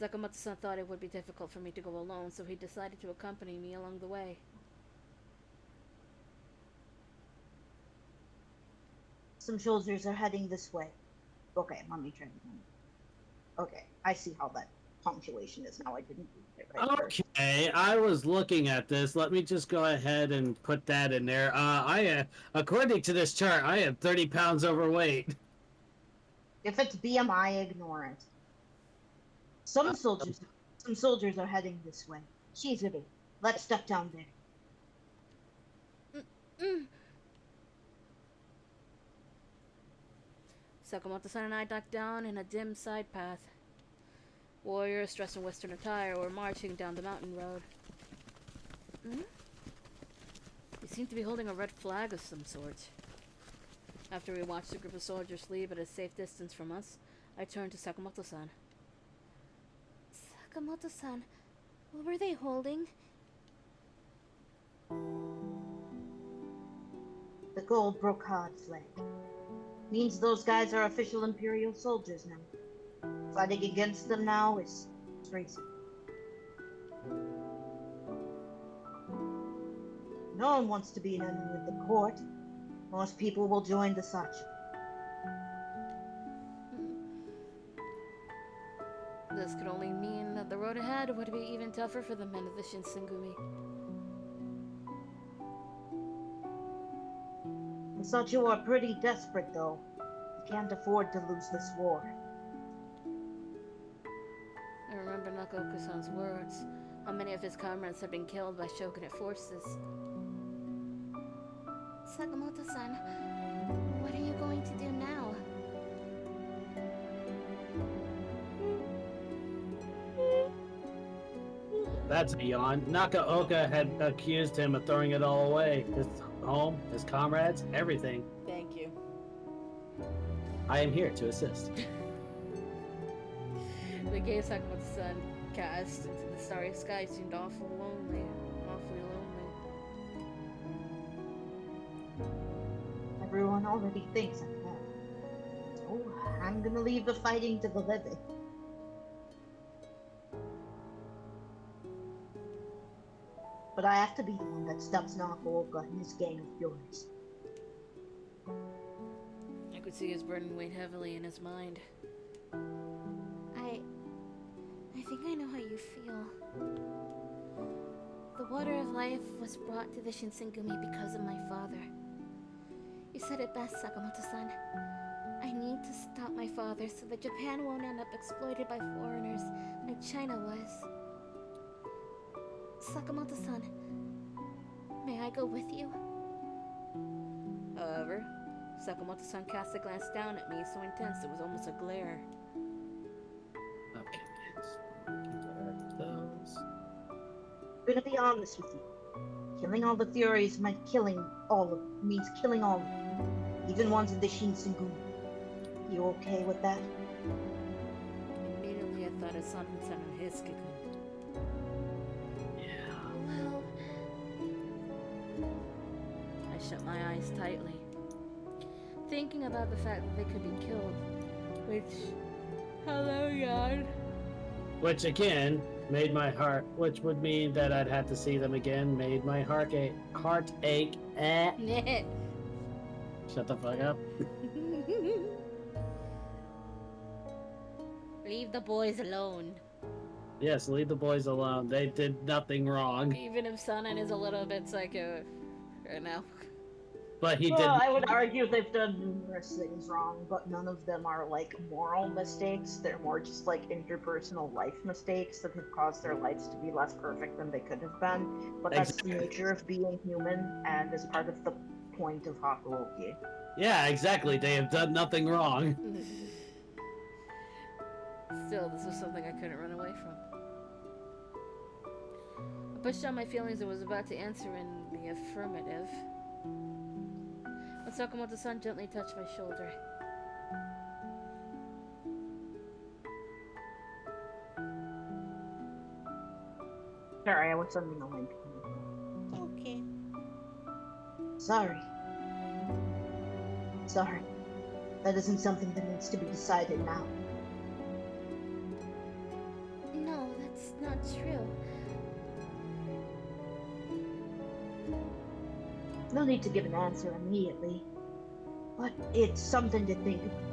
Sakamoto-san thought it would be difficult for me to go alone, so he decided to accompany me along the way. Some soldiers are heading this way. Okay, let me try again. Okay, I see how that punctuation is now. I didn't read it right first. okay, I was looking at this. Let me just go ahead and put that in there. According to this chart, I am 30 pounds overweight. If it's BMI, ignore it. Some soldiers are heading this way. Shizuru, let's step down there. Sakamoto-san and I ducked down in a dim side path. Warriors dressed in Western attire were marching down the mountain road. They seemed to be holding a red flag of some sort. After we watched the group of soldiers leave at a safe distance from us, I turned to Sakamoto-san. Sakamoto-san, what were they holding? The gold brocade flag. Means those guys are official Imperial soldiers now. Fighting against them now is crazy. No one wants to be an enemy of the court. Most people will join the Sachi. This could only mean that the road ahead would be even tougher for the men of the Shinsengumi. The Sachi are pretty desperate, though. You can't afford to lose this war. I remember Nakoku-san's words. How many of his comrades had been killed by shogunate forces. Sakamoto-san, what are you going to do now? That's a yawn. Nakaoka had accused him of throwing it all away. His home, his comrades, everything. Thank you. I am here to assist. The gay Sakamoto-san cast into the starry sky seemed awfully lonely. Everyone already thinks I'm dead. So I'm gonna leave the fighting to the living. But I have to be the one that stops Hakuoki and his gang of furies. I could see his burden weighed heavily in his mind. I think I know how you feel. The water of life was brought to the Shinsengumi because of my father. You said it best, Sakamoto-san. I need to stop my father so that Japan won't end up exploited by foreigners like China was. Sakamoto-san, may I go with you? However, Sakamoto-san cast a glance down at me so intense it was almost a glare. Okay. There are those. I'm gonna be honest with you. Killing all the furies means killing all of them. Even ones in the Shinsengumi. You okay with that? Immediately I thought of San-san and his cocoon. Yeah. Well, I shut my eyes tightly, thinking about the fact that they could be killed. Hello, God. Which again made my heart, which would mean that I'd have to see them again, made my heart ache. Shut the fuck up. Leave the boys alone. Yes, leave the boys alone. They did nothing wrong. Even if Sanan is a little bit psycho right now. But he Well, did. I would argue they've done numerous things wrong, but none of them are like moral mistakes. They're more just like interpersonal life mistakes that have caused their lives to be less perfect than they could have been. But that's the nature of being human, and is part of the point of Hakuoki. Yeah, exactly. They have done nothing wrong. Still, this was something I couldn't run away from. I pushed down my feelings and was about to answer in the affirmative when Sakamoto-san gently touched my shoulder. Sorry, I was sending a link. Okay. Sorry. That isn't something that needs to be decided now. No, that's not true. No need to give an answer immediately, but it's something to think about.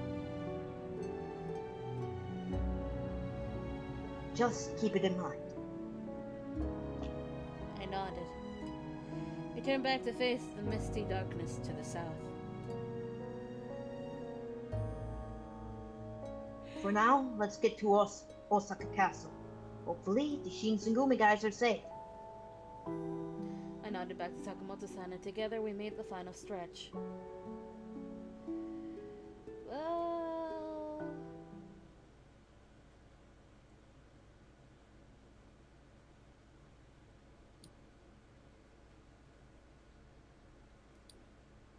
Just keep it in mind. I nodded. We turned back to face the misty darkness to the south. For now, let's get to Osaka Castle. Hopefully, the Shinsengumi guys are safe. I nodded back to Sakamoto-san, and together we made the final stretch. Well...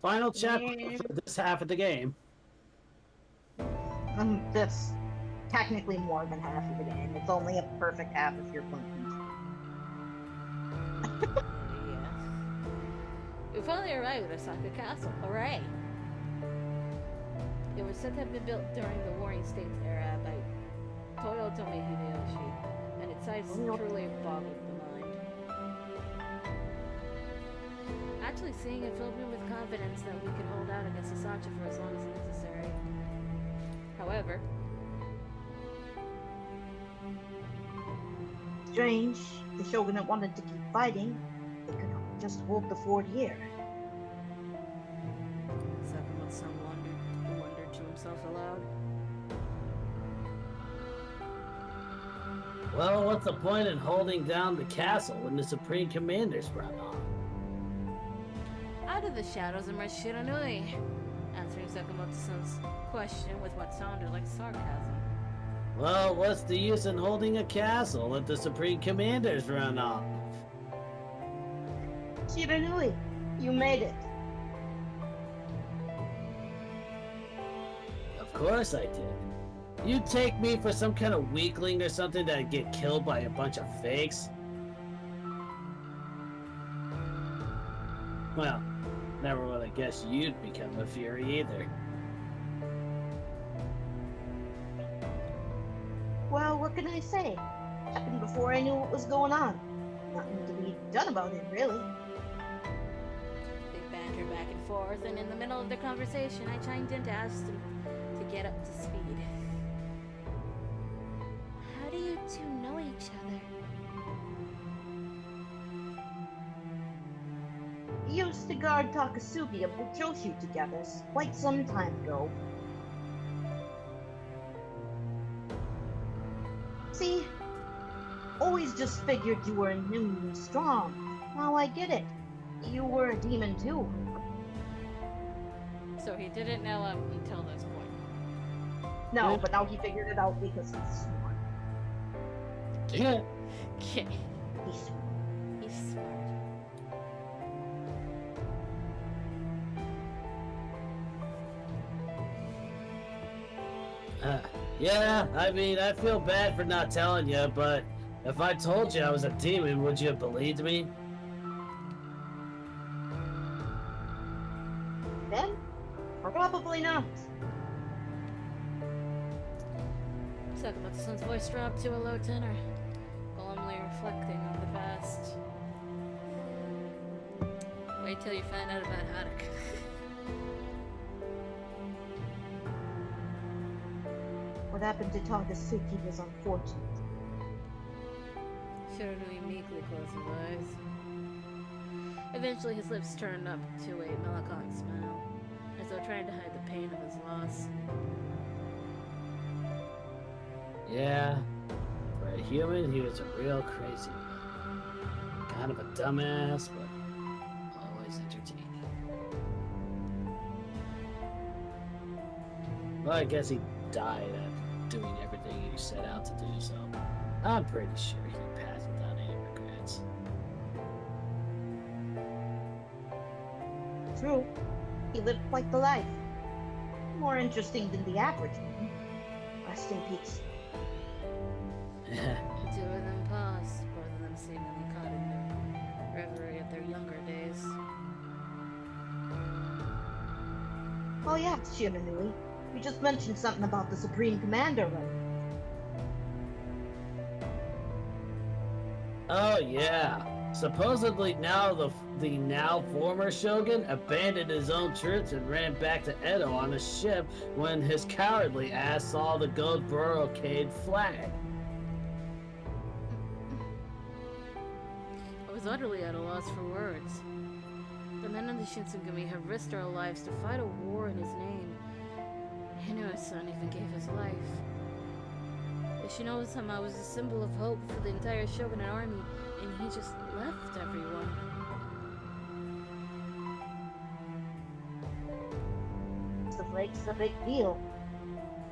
Final chapter for this half of the game. That's technically more than half of the game. It's only a perfect half if you're playing. Yeah. We finally arrived at Osaka Castle. Hooray! It was said to have been built during the Warring States era by Toyotomi Hideyoshi, and its size truly boggled the mind. Actually, seeing it filled me with confidence that we could hold out against the Sacha for as long as necessary. However, Strange, the shogunate wanted to keep fighting. They could just hold the fort here. Sakamoto-san wondered to himself aloud. Well, what's the point in holding down the castle when the Supreme Commander's run off? Out of the shadows emerged Shiranui, answering Sakamoto-san's question with what sounded like sarcasm. Well, what's the use in holding a castle if the Supreme Commander's run off? Shiranui, you made it. Of course I did. You take me for some kind of weakling or something that'd get killed by a bunch of fakes? Well, never would have guessed you'd become a Fury either. Well, what can I say? Happened before I knew what was going on. Nothing to be done about it, really. They bantered back and forth, and in the middle of their conversation, I chimed in to ask them to get up to speed. How do you two know each other? We used to guard Takasugi of the Joshu together quite some time ago. See, always just figured you were new and strong. Now I get it. You were a demon too. So he didn't know him until this point. No, but now he figured it out because he's smart. Yeah. Okay. He's smart. He's smart. Yeah, I mean, I feel bad for not telling you, but if I told you I was a demon, would you have believed me? Then? Probably not. Sakamoto-san's voice dropped to a low tenor, calmly reflecting on the past. Wait till you find out about Haruka. What happened to Takasugi was unfortunate. Shiranui meekly closed his eyes. Eventually his lips turned up to a melancholic smile, as though trying to hide the pain of his loss. Yeah, for a human, he was a real crazy one. Kind of a dumbass, but always entertaining. Well, I guess he died after doing everything he set out to do, so I'm pretty sure he passed without any regrets. True. He lived quite the life. More interesting than the average one. Rest in peace. The two of them paused, both of them seemingly caught in their reverie of their younger days. Oh yeah, Shiranui. You just mentioned something about the Supreme Commander, right? Oh yeah. Supposedly now the now former shogun abandoned his own troops and ran back to Edo on a ship when his cowardly ass saw the gold brocade flag. I was utterly at a loss for words. The men of the Shinsengumi have risked our lives to fight a war in his name. Inuo's son even gave his life. Yoshinobu-sama was a symbol of hope for the entire shogunate army, and he just left everyone. The flake's a big deal.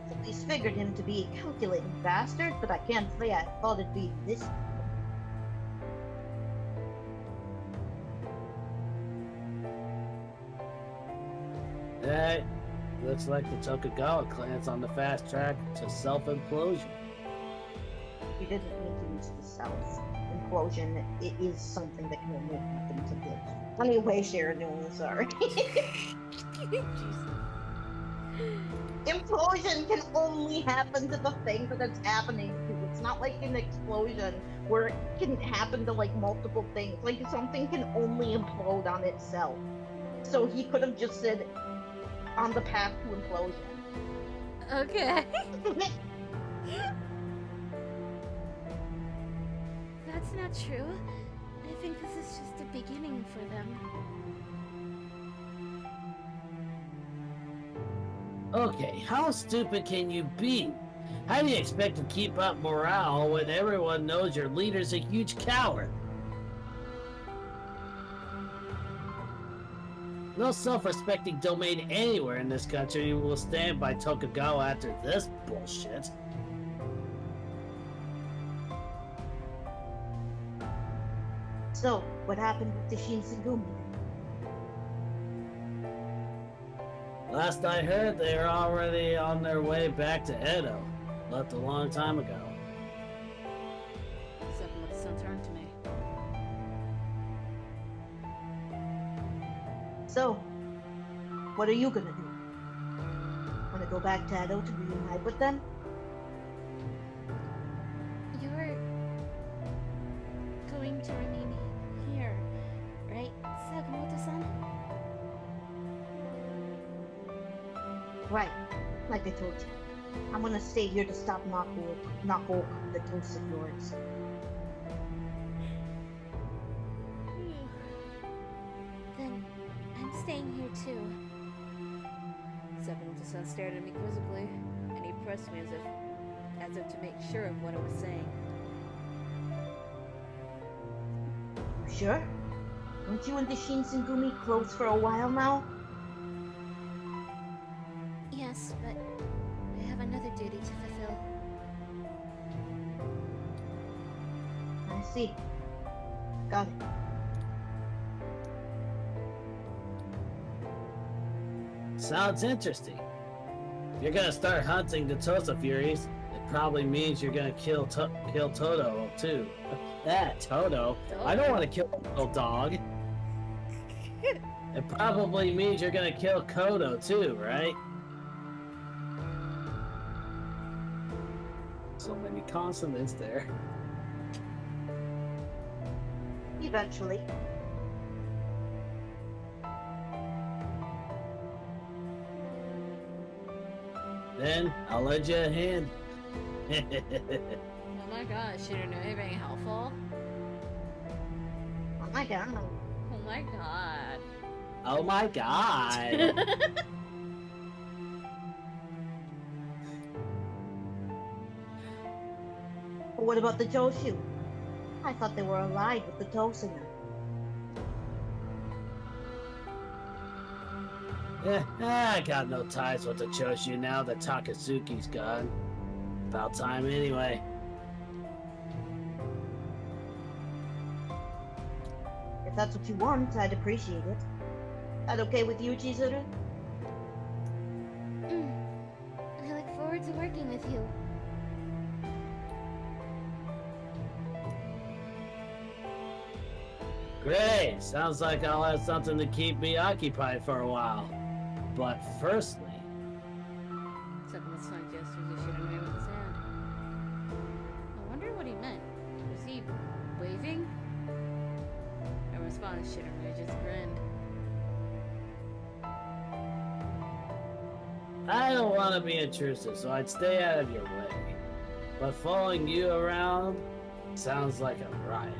At least figured him to be a calculating bastard, but I can't say I thought it'd be this. Hey, looks like the Tokugawa clan's on the fast track to self-implosion. You didn't need to use the self. Implosion, it is something that can only happen to him. Anyway, Shiranui, sorry. Implosion can only happen to the thing that it's happening to. It's not like an explosion where it can happen to like multiple things. Like something can only implode on itself. So he could have just said on the path to implosion. Okay. That's not true. I think this is just the beginning for them. Okay, how stupid can you be? How do you expect to keep up morale when everyone knows your leader's a huge coward? No self-respecting domain anywhere in this country will stand by Tokugawa after this bullshit. So, what happened with the Shinsengumi? Last I heard, they are already on their way back to Edo. Left a long time ago. Sakamoto-san turned to me. So, what are you gonna do? Wanna go back to Edo to reunite with them? You're going to remain here, right, Sakamoto-san? Right, like I told you. I'm gonna stay here to stop Nakook, the ghost of yours. Then I'm staying here too. Sakamoto-san stared at me quizzically, and he pressed me as if to make sure of what I was saying. You sure? Aren't you and the Shinsengumi close for a while now? Yes, but I have another duty to fulfill. I see. Got it. Sounds interesting. If you're gonna start hunting the Tosa Furies, it probably means you're gonna kill Toto too. Toto. I don't want to kill a little dog. It probably means you're gonna kill Kodo too, right? So many consonants there. Eventually. Then I'll lend you a hand. Oh my gosh, Shiranui being helpful. Oh my god. Oh my god. Oh my god. But what about the Joshu? I thought they were allied with the Tosaga. I got no ties with the Choshu now that Takasuki's gone. About time anyway. If that's what you want, I'd appreciate it. That okay with you, Chizuru? I look forward to working with you. Great! Sounds like I'll have something to keep me occupied for a while. But firstly... Sakamoto-san gestured to Shiranui with his hand. I wonder what he meant. Was he waving? In response, Shiranui just grinned. I don't want to be intrusive, so I'd stay out of your way. But following you around sounds like a riot.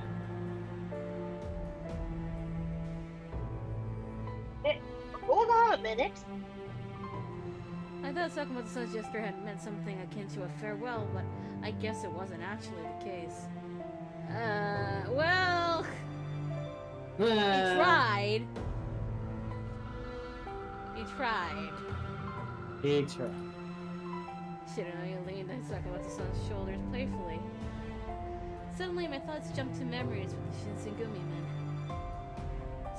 Hold on a minute. I thought Sakamoto-san's gesture had meant something akin to a farewell, but I guess it wasn't actually the case. Well... He tried. He tried. He tried. Shiranui leaned on Sakamoto-san's shoulders playfully. Suddenly, my thoughts jumped to memories with the Shinsengumi men.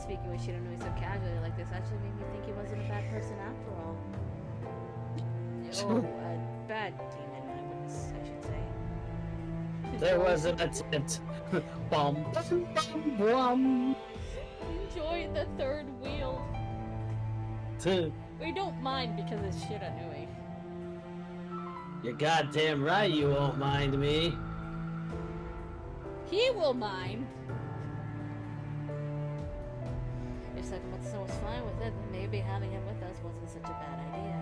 Speaking with Shiranui so casually like this actually made me think he wasn't a bad person after all. Oh, a bad demon, I should say. There was an attempt. Bum, bum, bum, bum. Enjoy the third wheel. We don't mind because it's Shiranui. You're goddamn right you won't mind me. He will mind. If Sakamoto-san was fine with it, then maybe having him with us wasn't such a bad idea.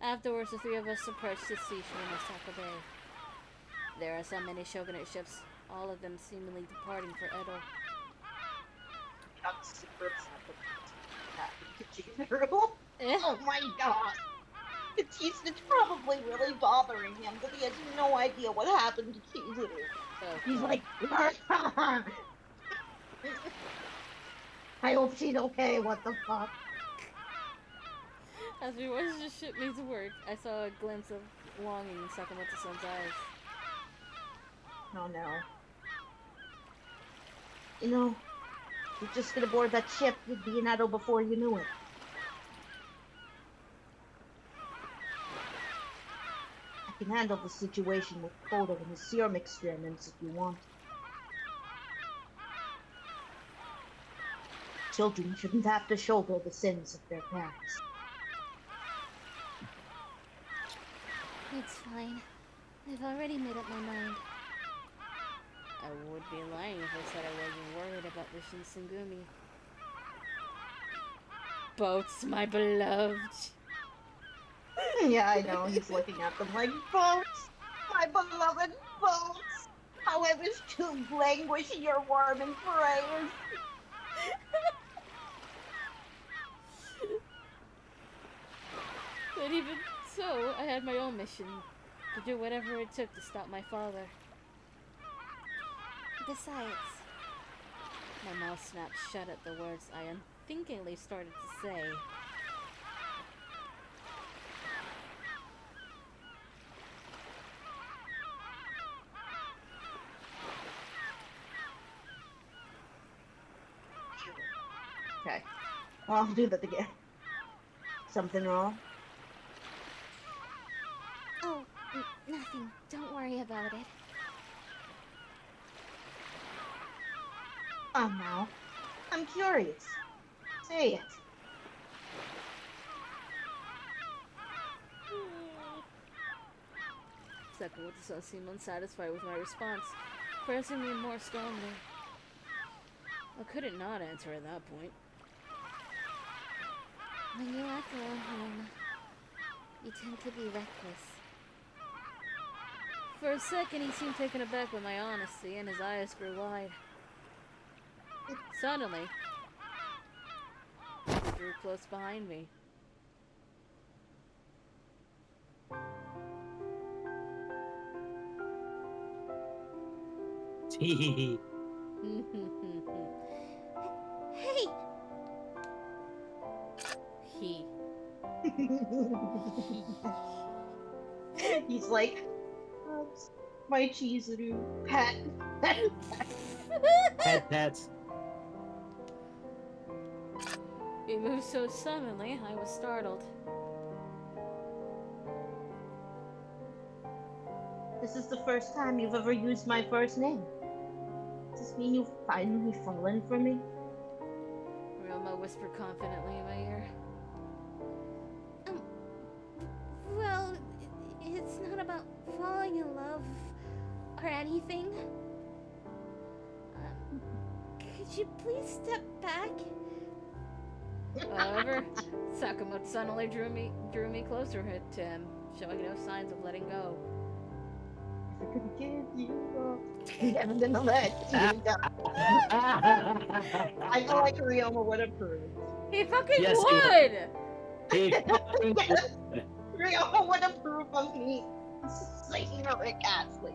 Afterwards, the three of us approached the seashore in Osaka Bay. There are so many shogunate ships, all of them seemingly departing for Edo. I'm super Chizuru. Oh my god. It's probably really bothering him, but he has no idea what happened to Chizuru. He's like, I hope she's okay, what the fuck? As we watched the shipmates work, I saw a glimpse of longing in Sakamoto-san's eyes. Oh no. You know, You'd just get aboard that ship, you'd be in Edo before you knew it. I can handle the situation with Kodo and his serum experiments if you want. Children shouldn't have to shoulder the sins of their parents. It's fine. I've already made up my mind. I would be lying if I said I wasn't worried about the Shinsengumi. Boats, my beloved. Yeah, I know. He's looking at them like, boats! My beloved boats! How I wish to languish in your warm embrace! But even so, I had my own mission. To do whatever it took to stop my father. Besides, my mouth snapped shut at the words I unthinkingly started to say. Okay. I'll do that again. Something wrong? Oh, nothing. Don't worry about it. Now. I'm curious. Say it. Sakamoto-san seemed unsatisfied with my response, pressing me more strongly. I couldn't not answer at that point. When you act alone home, you tend to be reckless. For a second, he seemed taken aback by my honesty, and his eyes grew wide. Suddenly, he drew close behind me. Tee. Hey! He. He's like, my Chizuru pet. Pet pets. He moved so suddenly, I was startled. This is the first time you've ever used my first name. Does this mean you've finally fallen for me? Ryoma whispered confidently in my ear. Well, it's not about falling in love or anything. Could you please step back? However, Sakamoto-san only drew me closer to him, showing no signs of letting go. If I could give you up, I'm gonna let you go. I feel like Ryoma would approve. He fucking Yes, he would! Yes, Ryoma would approve of me singing Rick Astley.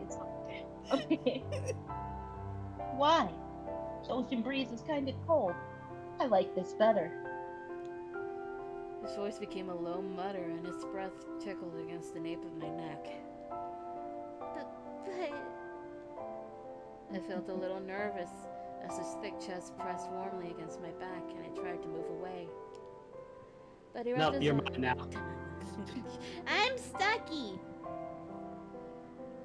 Okay. Why? The ocean breeze is kind of cold. I like this better. His voice became a low mutter, and his breath tickled against the nape of my neck. But... I felt a little nervous as his thick chest pressed warmly against my back, and I tried to move away. But he Nope, you're mine now. I'm stucky!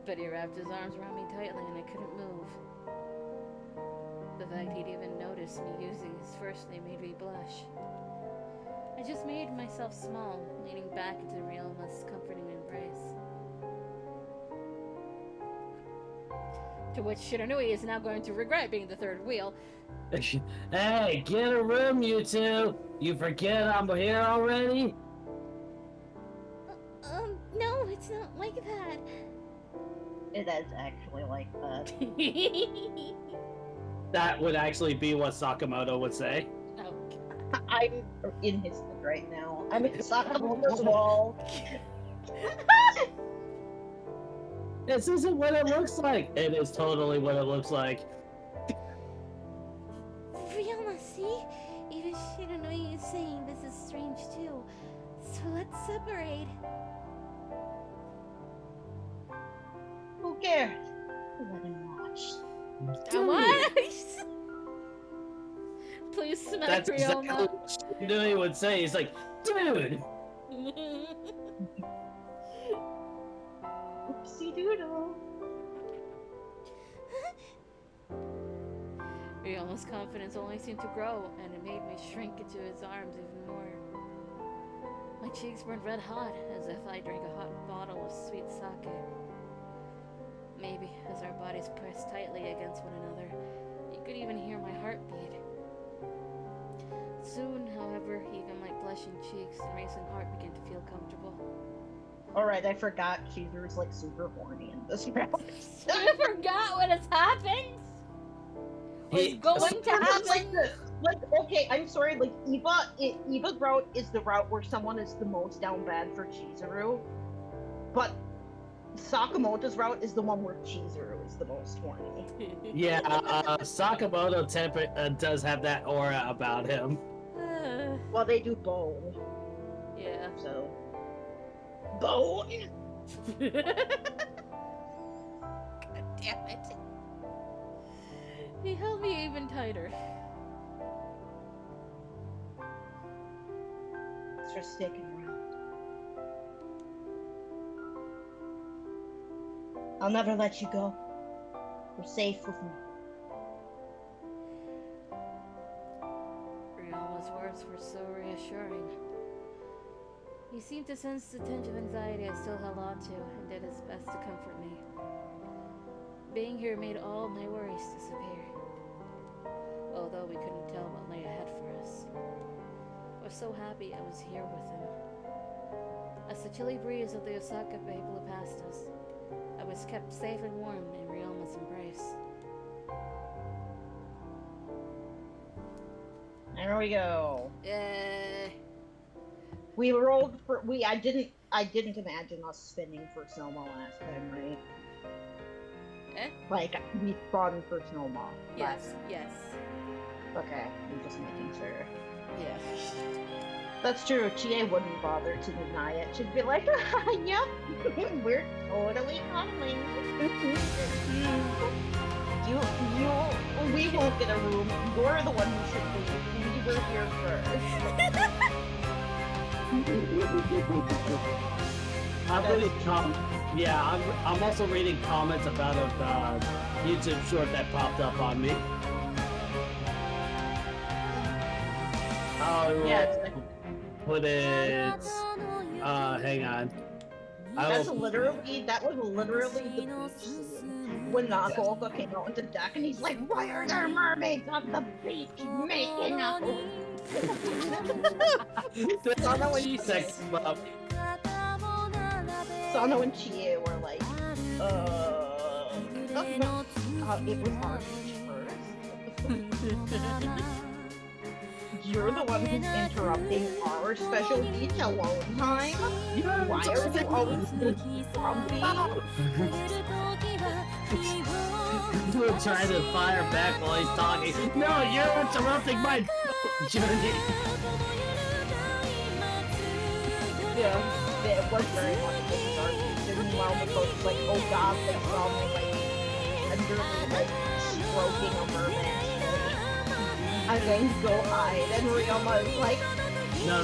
But he wrapped his arms around me tightly, and I couldn't move. The fact he'd even noticed me using his first name made me blush. I just made myself small, leaning back into Ryoma's comforting embrace. To which Shiranui is now going to regret being the third wheel. Hey, get a room, you two! You forget I'm here already? No, it's not like that. It is actually like that. That would actually be what Sakamoto would say. Oh, I'm in his head right now. I'm in Sakamoto's wall. This isn't what it looks like. It is totally what it looks like. Ryoma, see? Even Shiranui is saying this is strange too. So let's separate. Who cares? Let him watch. What? smack That's exactly Ryoma. what Shinui would say. He's like, dude. Oopsie doodle. Ryoma's confidence only seemed to grow, and it made me shrink into his arms even more. My cheeks burned red hot, as if I drank a hot bottle of sweet sake. Maybe, as our bodies pressed tightly against one another, you could even hear my heartbeat. Soon, however, even my blushing cheeks and racing heart began to feel comfortable. Alright, I forgot Cheeser's like super horny in this round. I forgot what has happened! What's going to happen? Like, okay, I'm sorry, like, Eva's route is the route where someone is the most down bad for Chizuru, but Sakamoto's route is the one where Chizuru is the most horny. Yeah, Sakamoto does have that aura about him. Well, they do both, Yeah. so... Both? God damn it. He held me even tighter. Thanks for sticking around. I'll never let you go. You're safe with me. Ryoma's words were so reassuring. He seemed to sense the tinge of anxiety I still held on to and did his best to comfort me. Being here made all my worries disappear, although we couldn't tell what lay ahead for us. I was so happy I was here with him. As the chilly breeze of the Osaka Bay blew past us, I was kept safe and warm in Ryoma's embrace. There we go. Yeah. We rolled for I didn't imagine us spinning for Snowball last time, right? Eh? Like we spun for Snowball. Yes, yes. Okay, I'm just making sure. Yeah. That's true. Chie wouldn't bother to deny it. She'd be like, "Yep, we're totally cuddling." We won't get a room. You're the one who should leave. We were here first. I'm also reading comments about a YouTube short that popped up on me. Oh, Yeah, put it. Hang on. that was literally the beach scene when Nakoka came out on the deck and he's like, "Why are there mermaids on the beach making out?" Sano and Chie were like, it was our beach first. You're the one who's interrupting our special beach alone time? Why are you always grumpy? We're trying to fire back while he's talking. No, you're interrupting my journey. Yeah, it was very much like our beach. And meanwhile, Makoto's like, "Oh god, they saw me like tenderly like stroking a mermaid." And then go hide, and Ryoma is like, No.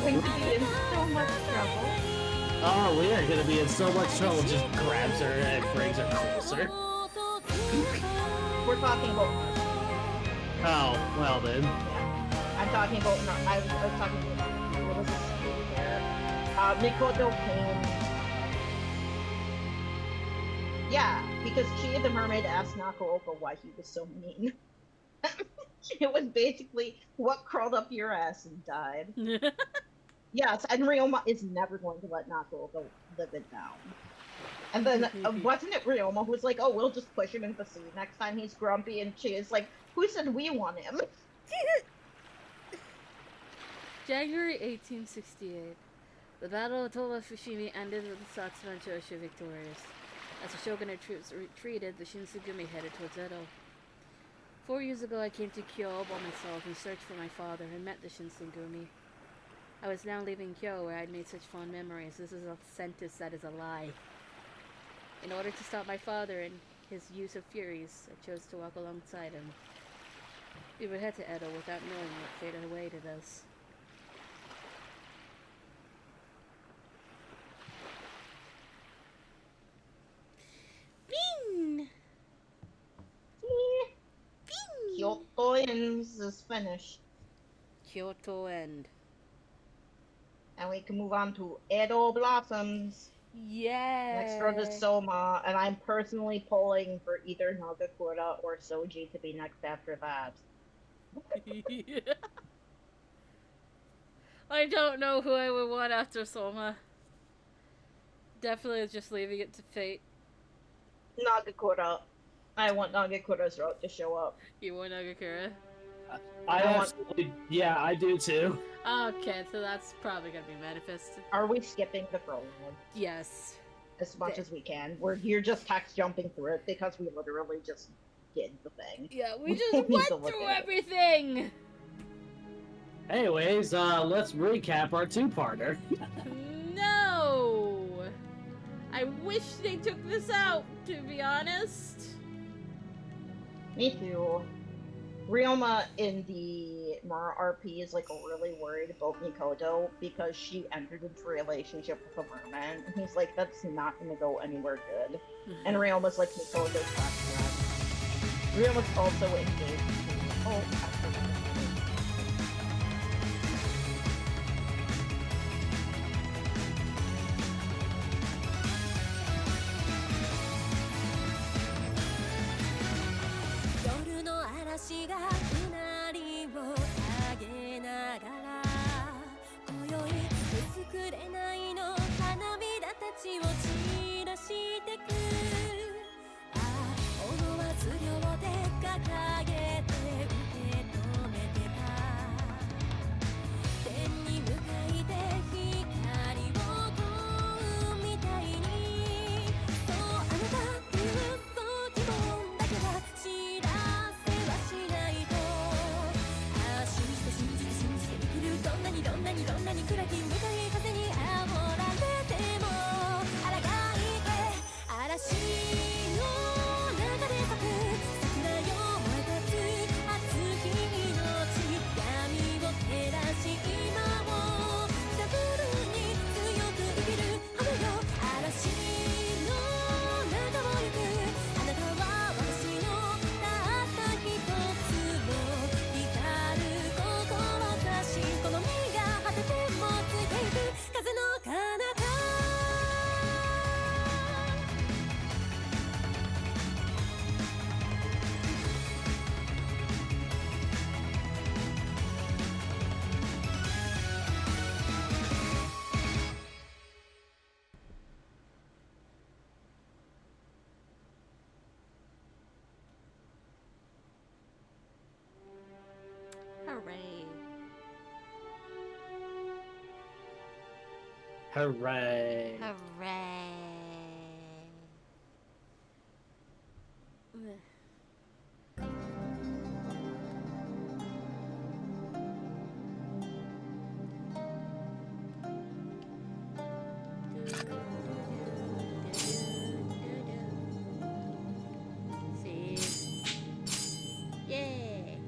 "We're going to be in so much trouble." Oh, we are gonna be in so much trouble. Just grabs her and brings her closer. We're talking about Oh, well then. Yeah. I'm talking about I was talking about what was this there? Mikoto came. Yeah, because Chie the mermaid asked Nakooka why he was so mean. It was basically what crawled up your ass and died. Yes, and Ryoma is never going to let Nakooka live it down. And then, wasn't it Ryoma who was like, "Oh, we'll just push him into the sea next time he's grumpy," and Chie is like, "Who said we want him?" January 1868. The Battle of Toba Fushimi ended with the Satsuma Choshu victorious. As the shogunate troops retreated, the Shinsengumi headed towards Edo. 4 years ago, I came to Kyoto by myself in search for my father and met the Shinsengumi. I was now leaving Kyoto, where I'd made such fond memories. This is a sentence that is a lie. In order to stop my father and his use of furies, I chose to walk alongside him. You would head to Edo without knowing what fate awaited us. Bing! Bing! Kyoto is finished. Kyoto End. And we can move on to Edo Blossoms. Yeah. Next road is Soma, and I'm personally pulling for either Nagakura or Soji to be next after that. I don't know who I would want after Soma. Definitely just leaving it to fate. Nagakura. I want Nagakura's road to show up. You want Nagakura? Yeah, I do too. Okay, so that's probably gonna be manifested. Are we skipping the prologue? Yes. As much as we can. We're here just text jumping through it because we literally just did the thing. Yeah, we just need went to look through at it. everything! Anyways, let's recap our two-parter. No! I wish they took this out, to be honest. Me too. Ryoma in the Mara RP is like really worried about Mikoto because she entered into a relationship with a merman, and he's like, that's not gonna go anywhere good. And Ryoma's like Mikoto's best friend. Ryoma's also engaged to actually. 夜の嵐がうなりを上げながら今宵薄くれないの花びらたちを散らしてくああ思わず両手掲げて受け止めてた天に向かいて光を問うみたいにそうあなたっていうそう希望だけは知らせはしないとああ信じて生きるどんなに暗き向かい風に煽られても抗いて嵐の中で咲く桜よ燃え立つ熱き命闇を照らし今をダブルに強く生きる花よ嵐の中を行くあなたは私のたった一つの光る志この身が果ててもついていく風の彼方 Hooray. Hooray. Hooray. See? Yay!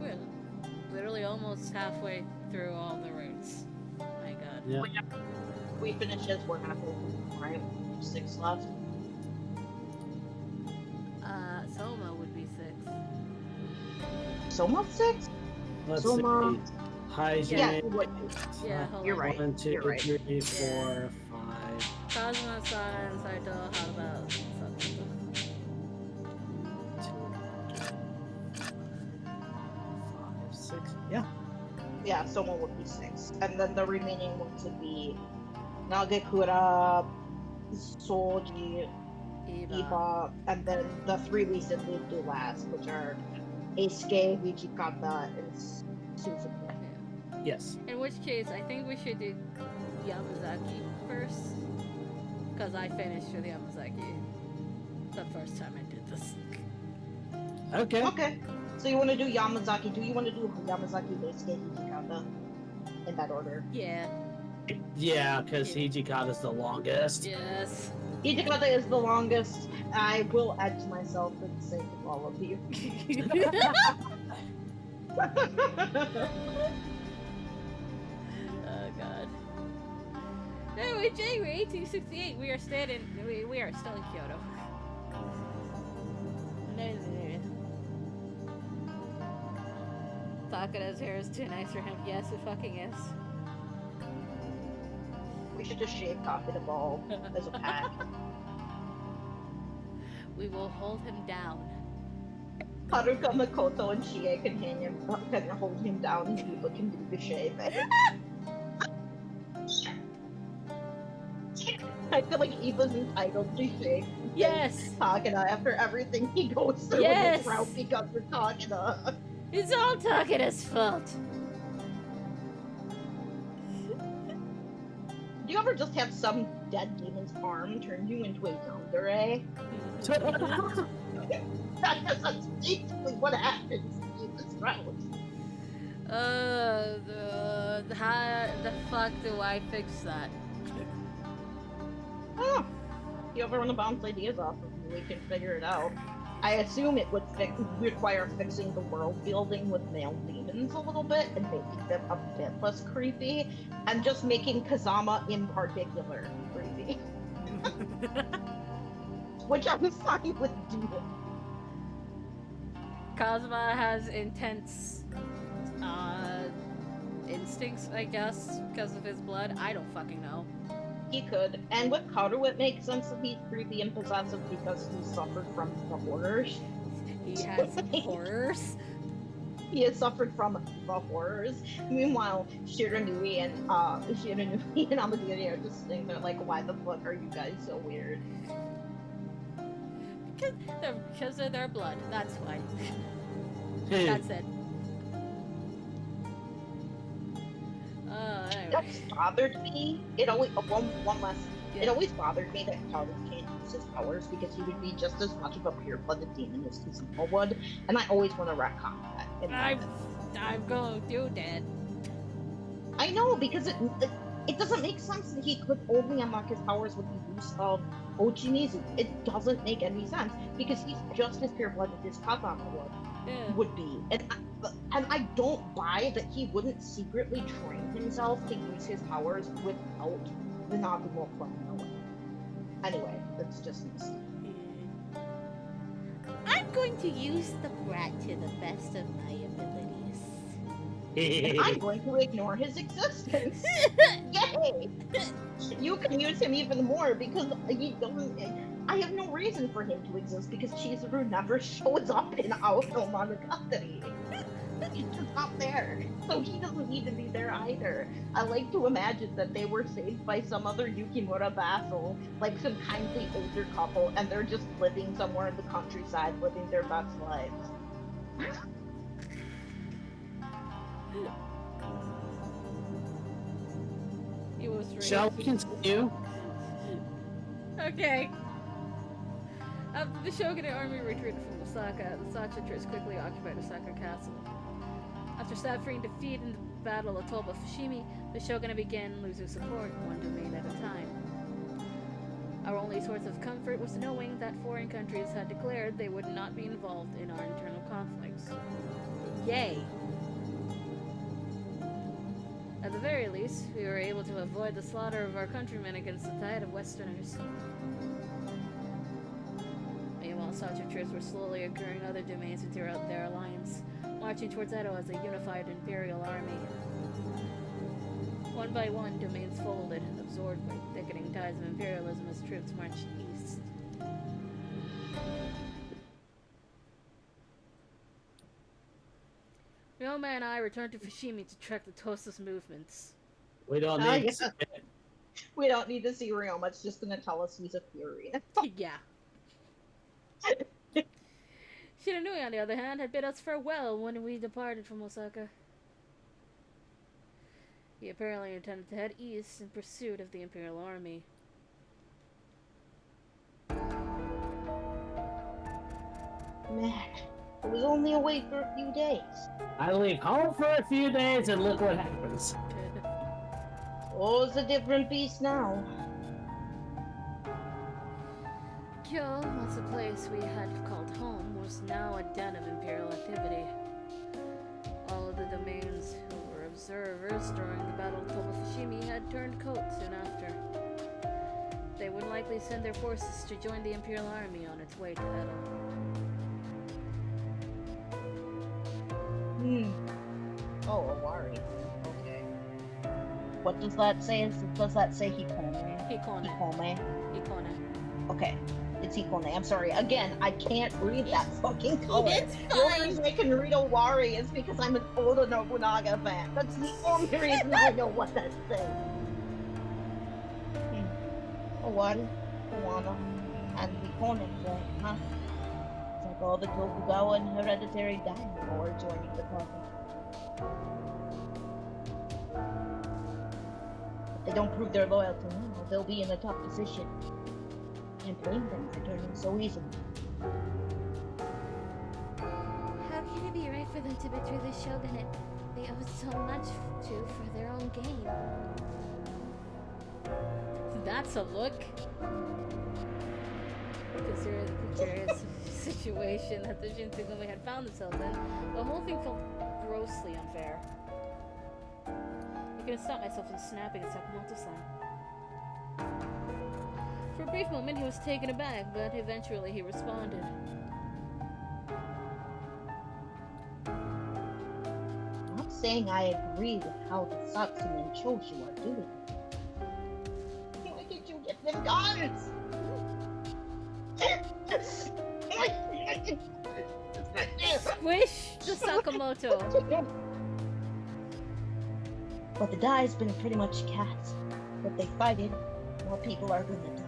We're literally almost halfway through all the routes. My god. Yeah. We finish this, we're gonna pull, right? 6 left. Soma would be 6. Soma 6? Let's Soma. see. Hygiene. Yeah, you would. Yeah, hold You're on. right. 1, 2, You're right. 3, 4, 5. Cosmo, Sana, and Saito, how about something? 5, 6. Yeah. Yeah, Soma would be 6. And then the remaining ones would be Nagakura, Soji, Iba, and then the 3 we said we'd do last, which are Eisuke, Vijikata, and Suzuki. Yes. In which case, I think we should do Yamazaki first. Because I finished with Yamazaki the first time I did this. Okay. Okay. So you want to do Yamazaki? Do you want to do Yamazaki, Eisuke, Vijikata in that order? Yeah. Yeah, because Yeah. Hijikata's the longest. Yes. Hijikata is the longest. I will edge myself for the sake of all of you. Oh god. Anyway, January 1868, we are still in Kyoto. Takada's hair is too nice for him. Yes, it fucking is. We should just shave Taka the ball as a pack. We will hold him down. Haruka, Makoto, and Chie can hold him down and Eva can do the shaving. I feel like Eva's entitled to shave Yes! Takada after everything he goes through in Yes! this route because of Takada. It's all Takada's fault. Do you ever just have some dead demon's arm turn you into a yandere? That's basically what happens in this route. How the fuck do I fix that? Oh, if you ever want to bounce ideas off of me, we can figure it out. I assume it would require fixing the world building with male demons a little bit and making them a bit less creepy, and just making Kazama in particular creepy. Which I'm fine with doing. Kazuma has intense instincts, I guess, because of his blood. I don't fucking know. He could. And with Kaoru, it makes sense that he's creepy and possessive because he suffered from the horrors. He has horrors. He has suffered from the horrors. Meanwhile, Shiranui and Amadiri are just sitting there like, why the fuck are you guys so weird? Because of their blood. That's why. That's it. Anyway. That's bothered me. It always one last. Yeah. It always bothered me that Kaoru can't use his powers because he would be just as much of a pure-blooded demon as Kazuma would, and I always want to retcon that. I'm gonna do that. I know, because it doesn't make sense that he could only unlock his powers with the use of Ochimizu. It doesn't make any sense because he's just as pure-blooded as Kazama would be, and I don't buy that he wouldn't secretly train himself to use his powers without the Nagumo clone knowing. Anyway, that's just me. I'm going to use the brat to the best of my abilities. And I'm going to ignore his existence. Yay! You can use him even more because he doesn't. I have no reason for him to exist because Chizuru never shows up in Aono Monogatari. He's just not there, so he doesn't need to be there either. I like to imagine that they were saved by some other Yukimura vassal, like some kindly older couple, and they're just living somewhere in the countryside, living their best lives. He was raised. Shall we continue? Okay. After the shogunate army retreated from Osaka, the Sachatrus quickly occupied Osaka Castle. After suffering defeat in the Battle of Toba Fushimi, the shogunate began losing support, one domain at a time. Our only source of comfort was knowing that foreign countries had declared they would not be involved in our internal conflicts. Yay! At the very least, we were able to avoid the slaughter of our countrymen against the tide of Westerners. Meanwhile, Sachatrus were slowly acquiring other domains throughout their alliance, marching towards Edo as a unified imperial army. One by one, domains folded, absorbed by thickening tides of imperialism as troops marched east. Ryoma and I returned to Fushimi to track the Tosa's movements. We don't Oh, need yeah. We don't need to see Ryoma, it's just gonna tell us he's a fury. Yeah. Shiranui, on the other hand, had bid us farewell when we departed from Osaka. He apparently intended to head east in pursuit of the Imperial Army. Man, it was only away for a few days. I leave home for a few days and look what happens. Suppose a different beast now. Kyo, once a place we had called home, was now a den of Imperial activity. All of the domains who were observers during the Battle of Tomofushimi had turned coat soon after. They would likely send their forces to join the Imperial Army on its way to Edo. Oh, Awari. Okay. What does that say? Does that say Hikone? Hikone. Hikone? Hikone. Okay. It's Hikone. I'm sorry. Again, I can't read that fucking color. It's The only fine. reason I can read Owari is because I'm an Oda Nobunaga fan. That's the only reason I know what that says. Owari, Owano, and Hikone, huh? It's like all the Tokugawa and hereditary daimyo are joining the party. If they don't prove their loyalty now, they'll be in a tough position. Can't blame them for turning so easily. How can it be right for them to betray the shogunate they owe so much to for their own gain? That's a look. Considering the precarious situation that the Shinsengumi had found themselves in, the whole thing felt grossly unfair. I couldn't stop myself from snapping at Sakamoto-san. For a brief moment, he was taken aback, but eventually he responded. I'm not saying I agree with how the Satsuma and Choshu are doing. Why did you get them guns? Squish the Sakamoto! But the die's been pretty much cast. If they fight it, more people are gonna die.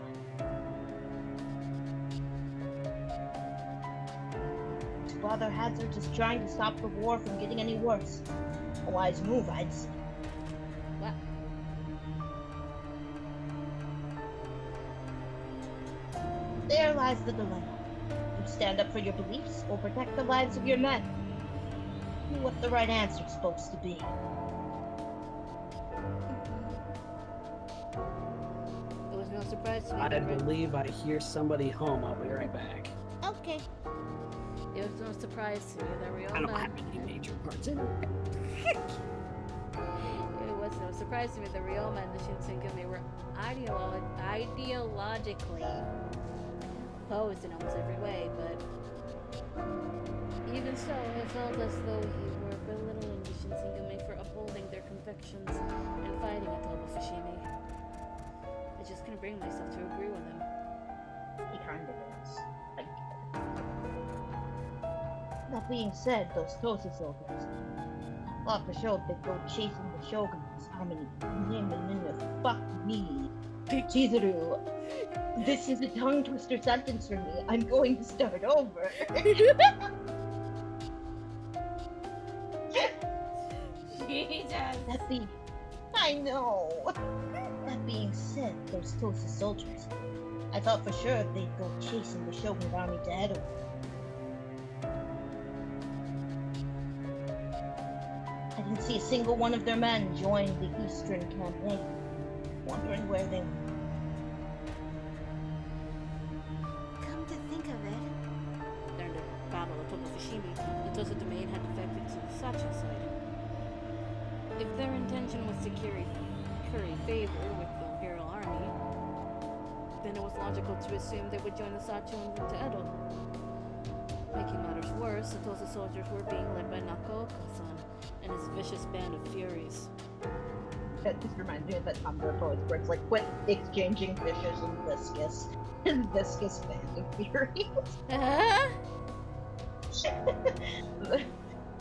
To bow their heads are just trying to stop the war from getting any worse. A wise move, I'd say. What? There lies the dilemma. You stand up for your beliefs or protect the lives of your men. What the right answer's supposed to be. It was no surprise to me. I that Red- believe I hear somebody home. I'll be right back. Okay. It was no surprise to me that I don't Ryoma. have any major parts in it. It was no surprise to me that Ryoma and the Shinsengumi were ideologically opposed in almost every way, but even so, it felt as though he were belittling the Shinsengumi for upholding their convictions and fighting at Tomofushimi. I just couldn't bring myself to agree with him. He kind of is. That being said, those Tosa soldiers, I thought for sure they'd go chasing the Shogun's army. Fuck me. Chizuru, this is a tongue twister sentence for me. I'm going to start over. Jesus! I know. That being said, those Tosa soldiers, I thought for sure they'd go chasing the Shogun's army to Edo. I didn't see a single one of their men join the Eastern campaign. Wondering where they went. Come to think of it, During the Battle of Tomofushimi, the Tosa domain had defected to the Sacha side. If their intention was to curry favor with the Imperial Army, then it was logical to assume they would join the Sacha en route to Edo. Making matters worse, the Tosa soldiers were being led by Nakaoka-san and his vicious band of furies. That just reminds me of that Tumblr post where it's like, quit exchanging fishes and viscous. And viscous band of furies.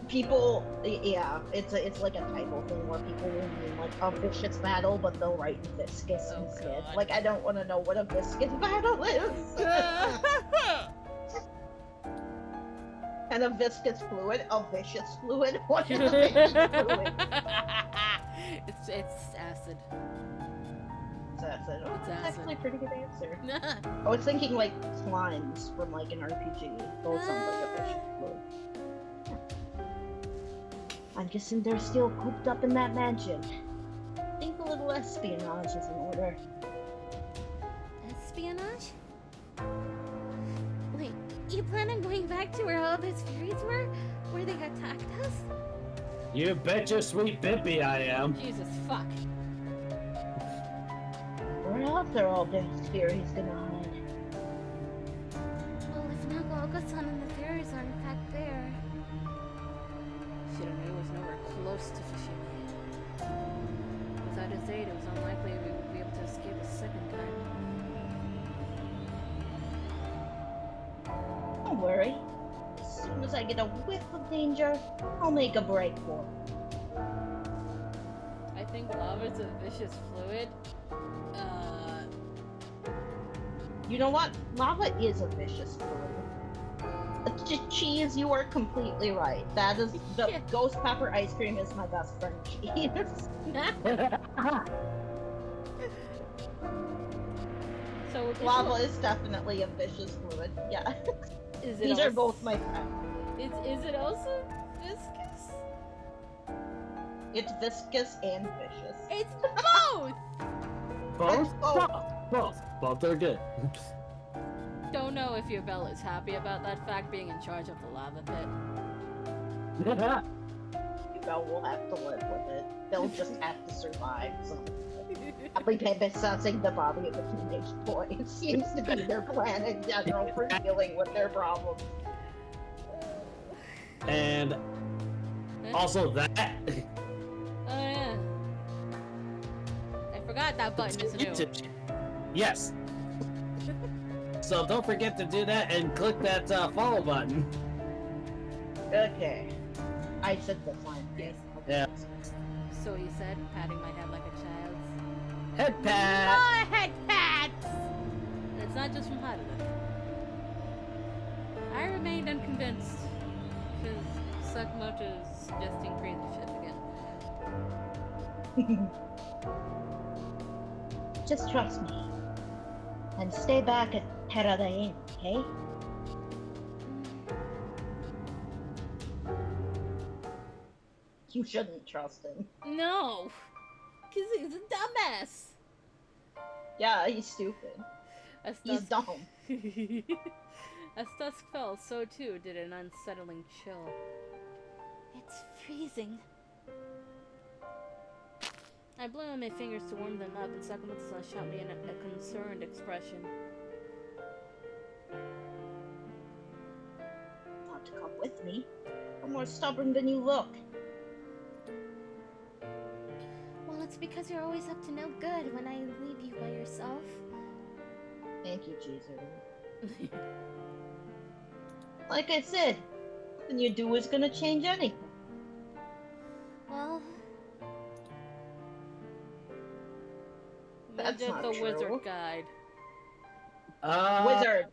People, yeah, it's like a typo thing where people will mean like a vicious battle, but they'll write viscous Oh, instead. God. Like, I don't want to know what a viscous battle is. And a viscous fluid, a vicious fluid. What is a vicious fluid? It's acid. It's acid. Oh, It's that's acid. actually a pretty good answer. I was thinking like slimes from like an RPG. Those sound like a vicious fluid. I'm guessing they're still cooped up in that mansion. Think a little espionage is in order. Espionage? Wait, you plan on going back to where all those fairies were? Where they attacked us? You bet your sweet Bippy I am. Jesus fuck. Where else are all those fairies gonna hide? Well, if Nagaoka-san and the fairies are in fact there... Shiromune was nowhere close to Fushimi. Without his aid, it was unlikely we would be able to escape a second time. Don't worry. As soon as I get a whiff of danger, I'll make a break for it. I think lava's a vicious fluid. You know what? Lava is a vicious fluid. Cheese, you are completely right. That is the Yeah. ghost pepper ice cream is my best friend. Cheese. So Lava is definitely a vicious fluid. Yeah. Is it These are also, both my friends. Is it also viscous? It's viscous and vicious. It's both. Both? Oh. Both are good. Don't know if your Belle is happy about that fact being in charge of the lava pit. Bell will have to live with it. They'll just have to survive. So. Probably babysitting the body of a teenage boy. It seems to be their plan in general for dealing with their problems. And also that. Oh yeah. I forgot that button is new. Yes. So don't forget to do that and click that follow button. Okay. I said this line. Yes. Yeah. So you said, patting my head like a child's. Head pat. More head pats! And it's not just from Haruka. I remained unconvinced. Because Sakamoto is suggesting crazy shit again. Just trust me. And stay back at Terada Inn, okay? You shouldn't trust him. No! Because he's a dumbass! Yeah, he's stupid. As He's dusk... dumb. As dusk fell, so too did an unsettling chill. It's freezing. I blew on my fingers to warm them up, and Sakamoto-san shot me a concerned expression. Want to come with me? You're more stubborn than you look. Well, it's because you're always up to no good when I leave you by yourself. Thank you, Jesus. Like I said, nothing you do is gonna change anything. Well... That's Look at not the true. wizard guide. Wizard!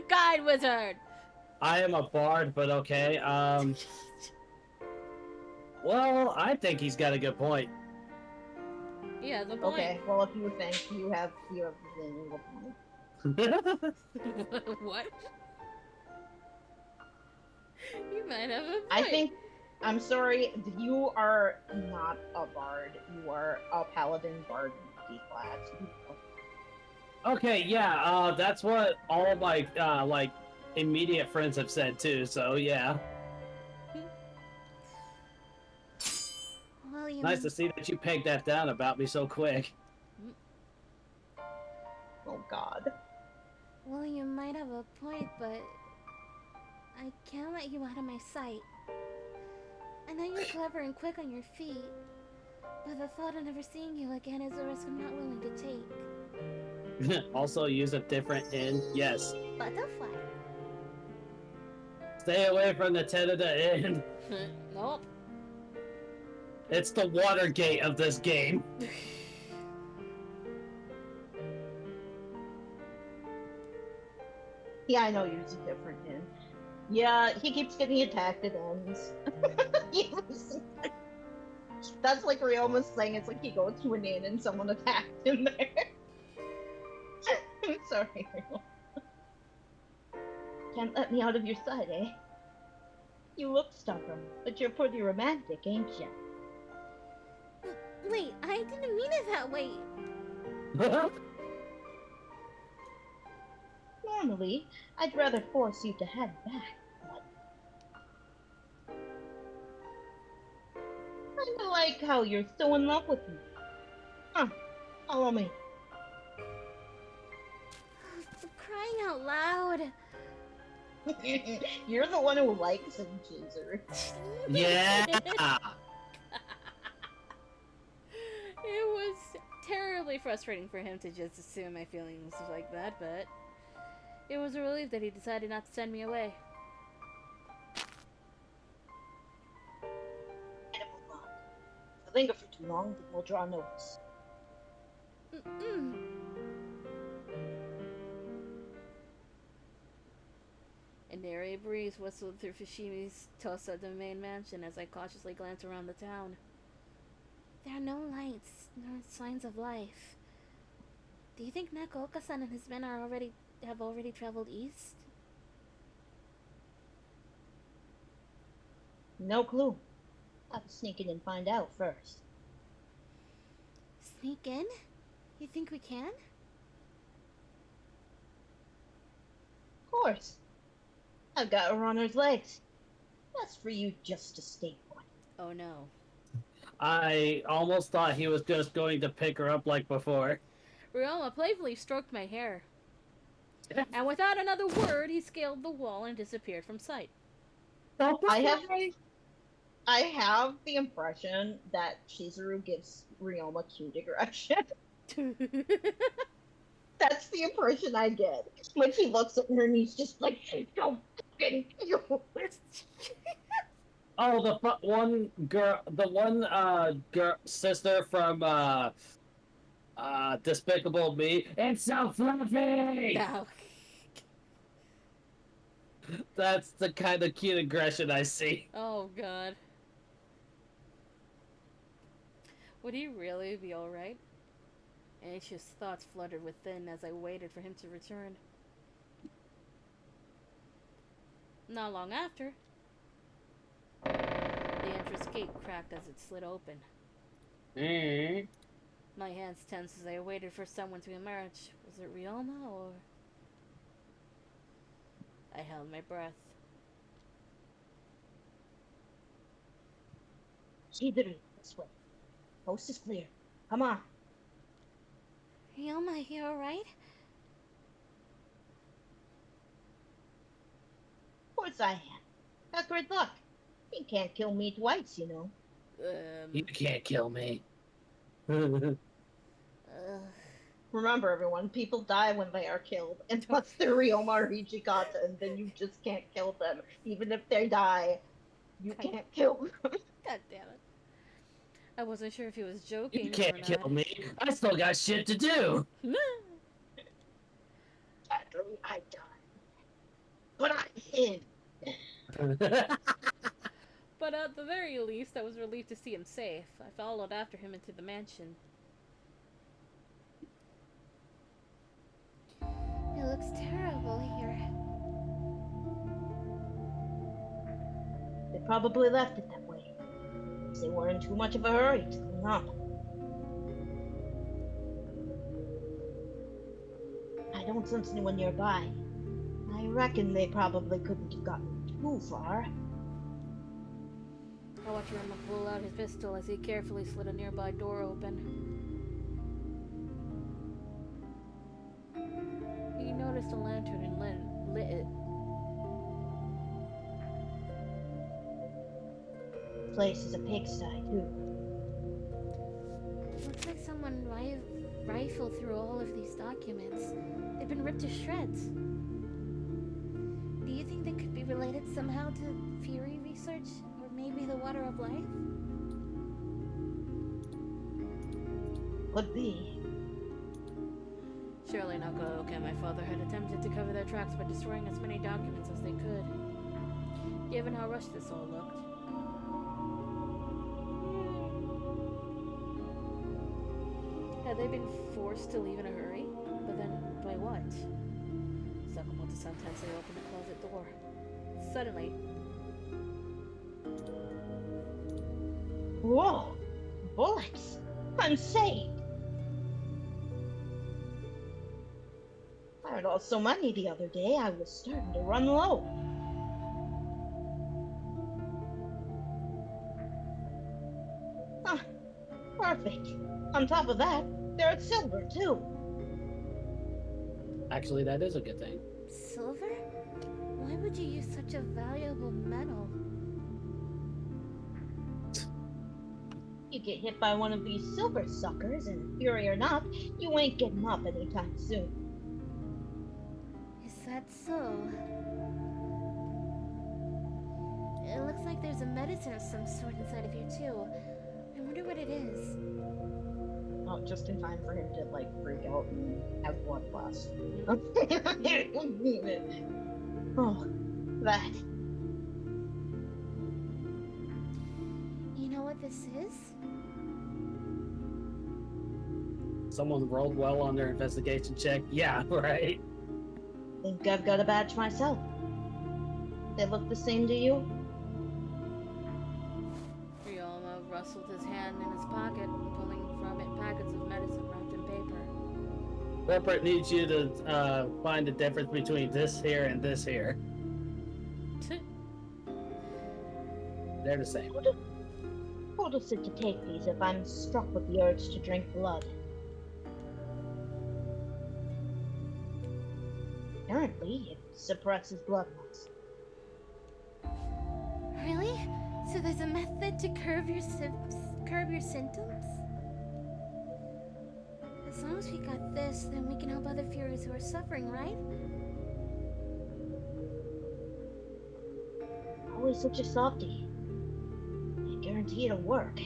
Guide wizard! I am a bard, but okay. Well, I think he's got a good point. Yeah, the point. Okay, well if you think you have the point. What? You might have a point. I think, I'm sorry, you are not a bard. You are a paladin bard D-class. Okay, yeah, that's what all of my like immediate friends have said too. So yeah, Well, you nice to see that you pegged that down about me so quick. Oh god. Well, you might have a point, but I can't let you out of my sight. I know you're clever and quick on your feet, but the thought of never seeing you again is a risk I'm not willing to take. Also, use a different inn. Yes. Butterfly. Stay away from the Teneda Inn. Nope. It's the Watergate of this game. Yeah, I know use a different inn. Yeah, he keeps getting attacked at ends. That's like Ryoma's saying, it's like he goes to an inn and someone attacked him there. I'm sorry, Ryoma. Can't let me out of your sight, eh? You look stubborn, but you're pretty romantic, ain't you? Wait, I didn't mean it that way. Normally, I'd rather force you to head back, but I like how you're so in love with me. Huh, follow me. For crying out loud. You're the one who likes him, Chaser. Yeah. It was terribly frustrating for him to just assume my feelings like that, but it was a relief that he decided not to send me away. And move on. If I linger for too long, then we'll draw notice. Mm-mm. An airy breeze whistled through Fushimi's Tosa domain mansion as I cautiously glanced around the town. There are no lights, nor signs of life. Do you think Nakaoka-san and his men have already traveled east? No clue. I'll sneak in and find out first. Sneak in? You think we can? Of course. I've got a runner's legs. That's for you just to stay put. Oh no. I almost thought he was just going to pick her up like before. Ryoma playfully stroked my hair. And without another word, he scaled the wall and disappeared from sight. I have the impression that Chizuru gives Ryoma cute aggression. That's the impression I get when he looks at her and he's just like, "So fucking cute." Oh, the one girl, sister from Despicable Me. It's so fluffy. No. That's the kind of cute aggression I see. Oh god. Would he really be alright? Anxious thoughts fluttered within as I waited for him to return. Not long after, the entrance gate cracked as it slid open. Mm. My hands tensed as I waited for someone to emerge. Was it Ryoma or... I held my breath. Chizuru, this way. Coast is clear. Come on. Ryoma, you alright? Of course I am. Got great luck. You can't kill me twice, you know. You can't kill me. Remember, everyone, people die when they are killed, unless they're Ryoma or Ichikata, and then you just can't kill them. Even if they die, you can't kill them. God damn it. I wasn't sure if he was joking You can't or kill not. me. I still got shit to do. Sadly, I died. But I'm in. But at the very least, I was relieved to see him safe. I followed after him into the mansion. It looks terrible here. They probably left it that way. They were in too much of a hurry to clean up. I don't sense anyone nearby. I reckon they probably couldn't have gotten too far. I watched Rama pull out his pistol as he carefully slid a nearby door open. He noticed a lantern and lit it. The place is a pigsty, too. Looks like someone rifled through all of these documents. They've been ripped to shreds. Do you think they could be related somehow to Fury research? Or maybe the Water of Life? Could be. Surely Nakaoka and my father had attempted to cover their tracks by destroying as many documents as they could. Given how rushed this all looked. Had they been forced to leave in a hurry? But then, by what? Sakamoto-san tensely opened the closet door. Suddenly, Whoa! Bullets! I'm safe. I had so many the other day, I was starting to run low. Ah, perfect. On top of that, they're silver too. Actually, that is a good thing. Silver? Why would you use such a valuable metal? You get hit by one of these silver suckers, and fury or not, you ain't getting up anytime soon. Is that so? It looks like there's a medicine of some sort inside of you too. I wonder what it is. Oh, just in time for him to like freak out and have blood loss. Oh, that. You know what this is? Someone rolled well on their investigation check. Yeah, right. Think I've got a badge myself. They look the same to you? Ryoma rustled his hand in his pocket, pulling from it packets of medicine wrapped in paper. Corporate needs you to find the difference between this here and this here. They're the same. Who does it to take these if I'm struck with the urge to drink blood? Apparently, it suppresses blood loss. Really? So there's a method to curb your symptoms? As long as we got this, then we can help other Furies who are suffering, right? Always such a softie. I guarantee it'll work.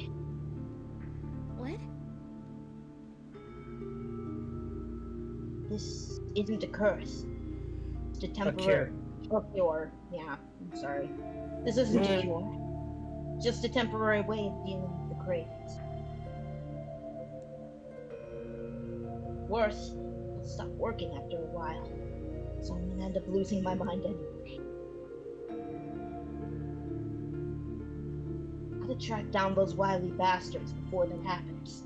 What? This isn't a curse. It's a cure. temporary cure. Yeah, I'm sorry. This isn't a cure. Just a temporary way of dealing with the cravings. Worse, it'll stop working after a while. So I'm gonna end up losing my mind anyway. Gotta track down those wily bastards before that happens.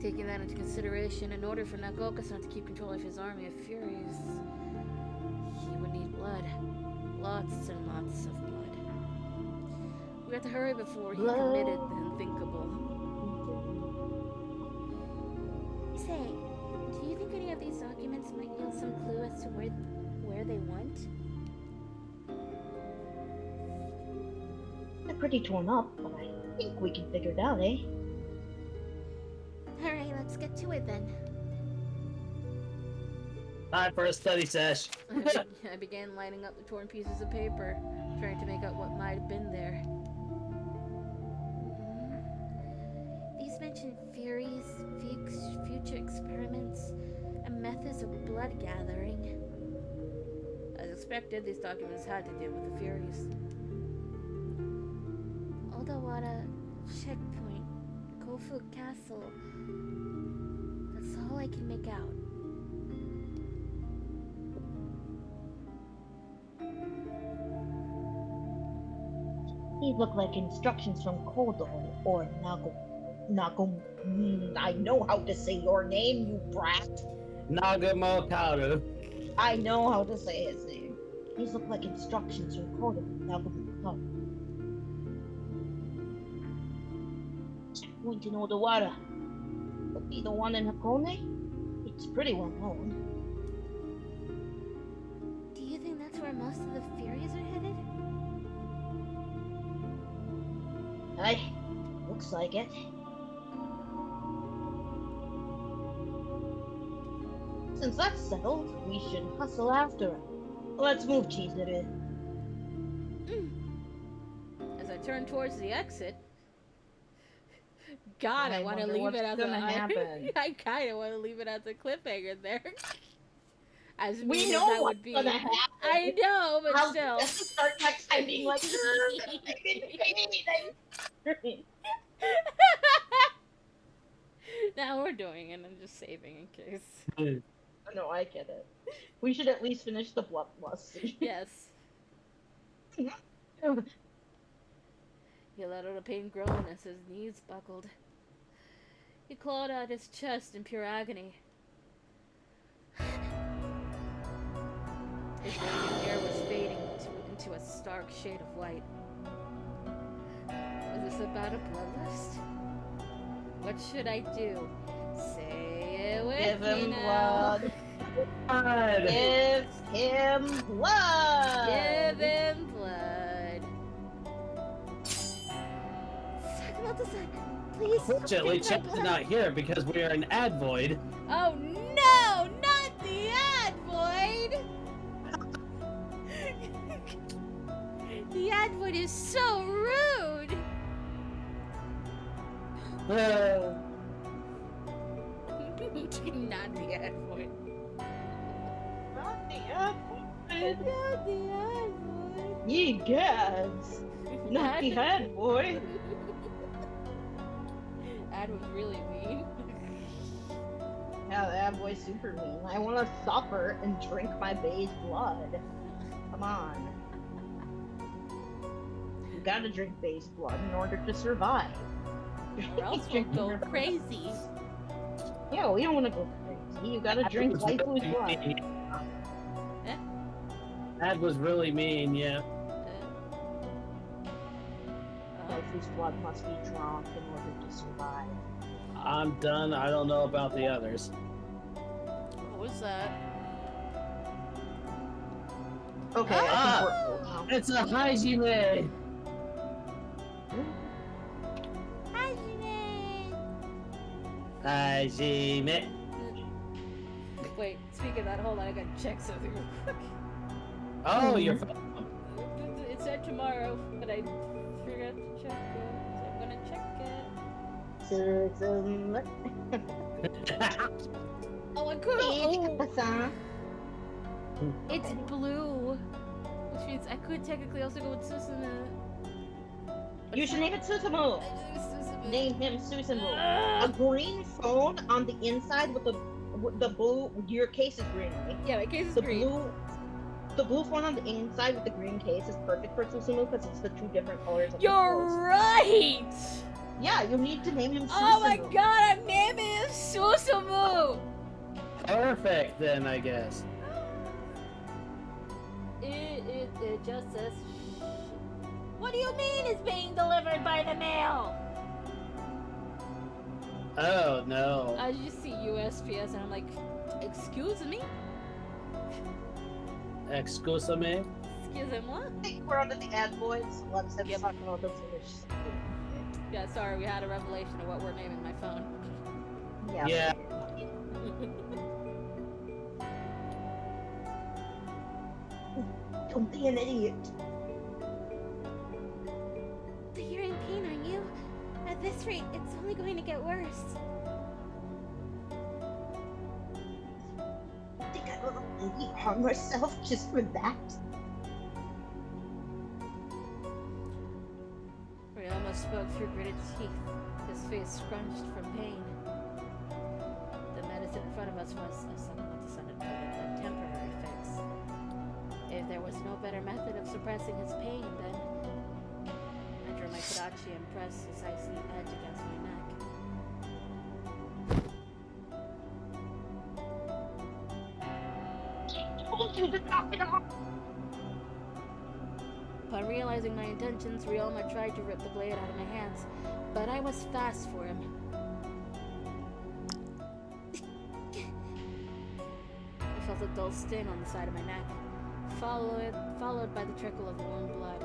Taking that into consideration, in order for Nagoka-san to keep control of his army of Furies, he would need blood. Lots and lots of blood. We have to hurry before he committed the unthinkable. Say, do you think any of these documents might yield some clue as to where they went? They're pretty torn up, but I think we can figure it out, eh? Alright, let's get to it then. Time for a study sesh. I began lining up the torn pieces of paper, trying to make out what might have been there. These mention Furies, future experiments, and methods of blood gathering. As expected, these documents had to deal with the Furies. Odawara checkpoint, Kofu Castle. That's all I can make out. These look like instructions from Kodo or Nago. I know how to say your name, you brat. Nagamo Kaoru. I know how to say his name. These look like instructions from Kodo Nago. Checkpoint in Odawara. Could be the one in Hakone? It's pretty well known. Do you think that's where most of the Furies are headed? Aye, looks like it. Since that's settled, we should hustle after him. Let's move, Chizuru. As I turn towards the exit, God, I want to leave it as I kind of want to leave it as a cliffhanger there. As We mean as know that what's would be. gonna happen. I know, but I'll still. just start next time being like, I didn't say anything. Now we're doing it. I'm just saving in case. No, I get it. We should at least finish the bloodlust scene. Yes. He let out a pained groan as his knees buckled. He clawed at his chest in pure agony. His radiant hair was fading into a stark shade of white. Was this about a bloodlust? What should I do? Say it with Give me him now. blood. God. Give him blood. Give him blood. Talk about the sun. Please. Fortunately, drink my Chip's blood. not here because we are an ad void. Oh no, not the ad void! The ad void is so rude! Not the ad void. Not the apple. Not the ad void. Ye gads. Not the head, boy. Ad was really mean. Yeah, that boy's super mean. I want to suffer and drink my bae's blood. Come on. You gotta drink bae's blood in order to survive. Or else we'll go crazy. Yeah, we don't want to go crazy. You gotta drink waifu's blood. Eh? Ad was really mean, yeah. Waifu's blood must be drunk in order to survive. I'm done. I don't know about the others. What was that? Okay, I think we're cool now. It's a Hajime! Hajime! Wait, speaking of that, hold on, I gotta check something real quick. Oh, you're. It said tomorrow, but I forgot to check it. So I'm gonna check it. Oh, I could. Oh, it's blue, which means I could technically also go with Susumu. You should name it Susumu. Susumu. Name him Susumu. A green phone on the inside with the blue. Your case is green, right? Yeah, my case is The green. the blue phone on the inside with the green case is perfect for Susumu because it's the two different colors of the You're clothes. right. Yeah, you need to name him Susumu. Oh my god, I'm naming him Susumu. Perfect, then, I guess. It just says. What do you mean it's being delivered by the mail? Oh, no. I just see USPS and I'm like, excuse me? Excuse me? Excuse moi? I think we're under the ad boys. Let's have Yep. talk about this finish. Yeah, sorry, we had a revelation of what we're naming my phone. Yeah. Don't be an idiot. But you're in pain, aren't you? At this rate, it's only going to get worse. I think I will maybe harm herself just for that. He almost spoke through gritted teeth, his face scrunched from pain. The medicine in front of us was a temporary fix. If there was no better method of suppressing his pain, then I drew my Kodachi and pressed his icy edge against my neck. Told you to knock it off. Upon realizing my intentions, Ryoma tried to rip the blade out of my hands, but I was fast for him. I felt a dull sting on the side of my neck, followed by the trickle of warm blood.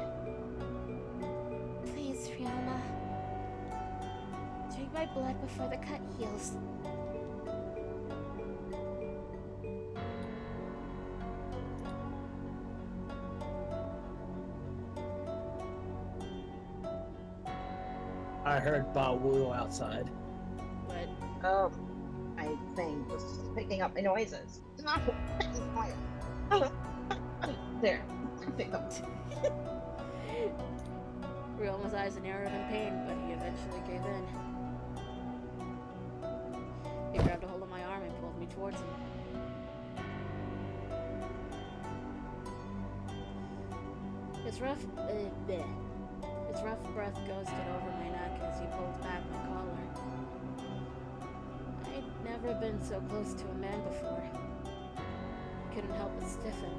Please, Ryoma. Drink my blood before the cut heals. I heard Bawu outside. But I think just picking up my noises. No, this is quiet. There, pick up. Ryoma's eyes narrowed in pain, but he eventually gave in. He grabbed a hold of my arm and pulled me towards him. His His rough breath ghosted over my neck as he pulled back my collar. I'd never been so close to a man before. Couldn't help but stiffen.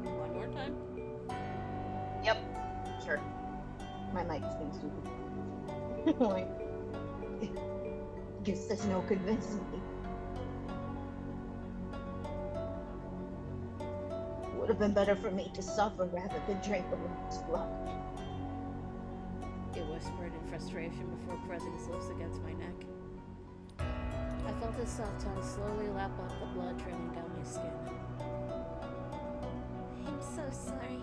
One more time? Yep. Sure. My mic is being stupid. Like, guess there's no convincing me. Would have been better for me to suffer rather than drink a woman's blood. He whispered in frustration before pressing his lips against my neck. I felt his soft tongue slowly lap up the blood trailing down my skin. I'm so sorry.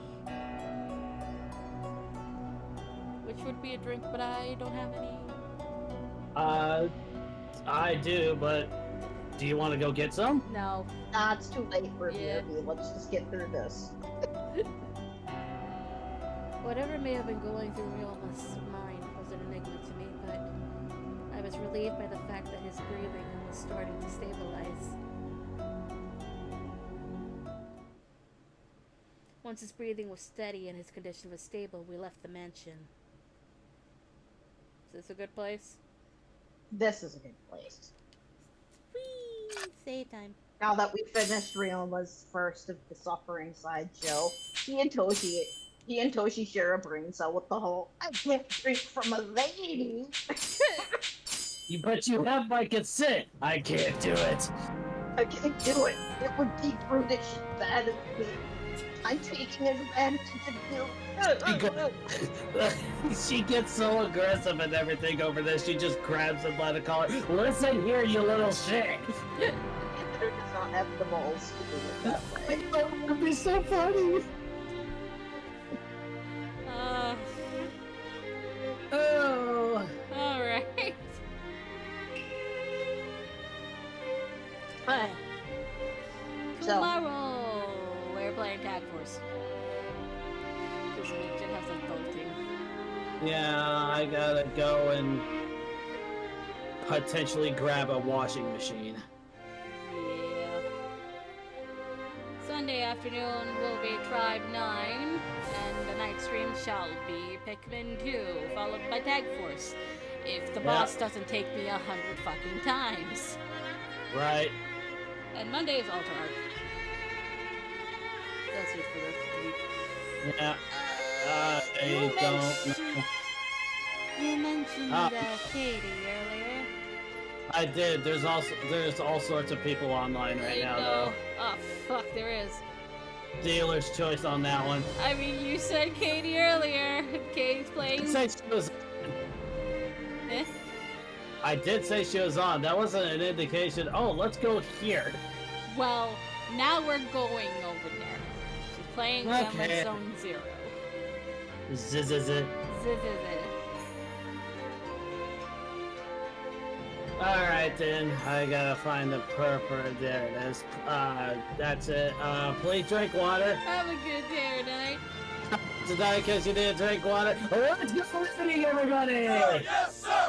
Which would be a drink, but I don't have any. I do, but do you want to go get some? No. Nah, it's too late for Yeah. me. Let's just get through this. Whatever may have been going through Realma's mind was an enigma to me, but I was relieved by the fact that his breathing was starting to stabilize. Once his breathing was steady and his condition was stable, we left the mansion. Is this a good place? This is a good place. Whee! Save time. Now that we finished Ryoma's first of the suffering sideshow, he and Toshi share a brain cell with the whole "I can't drink from a lady." But you have my consent. I can't do it. I can't do it. It would be brutish and bad of me. I'm taking advantage of you. She gets so aggressive and everything over this. She just grabs him by the collar. Listen here, you little shit. Hitler does not have the balls to do it that way. That would be so funny. Oh. Alright. So, Tomorrow, we're playing Tag Force. Because Legion has adulting. Yeah, I gotta go and potentially grab a washing machine. Yeah. Sunday afternoon will be Tribe 9, and the night stream shall be Pikmin 2, followed by Tag Force. If the boss doesn't take me 100 fucking times. Right. And Monday is Altar Art. That's it for the rest of the week. Yeah. I don't know. You mentioned Katie earlier. I did. There's all sorts of people online right now, though. Oh fuck, there is. Dealer's choice on that one. I mean, you said Katie earlier. Katie's playing. I did say she was. Eh? I did say she was on. That wasn't an indication. Oh, let's go here. Well, now we're going over there. She's playing Okay. Zone 0. Zzz. Alright then, I gotta find the purple. There it is. That's it. Please drink water. Have a good day tonight. Tonight, because you didn't drink water. Let's go listening, everybody! Yes, sir!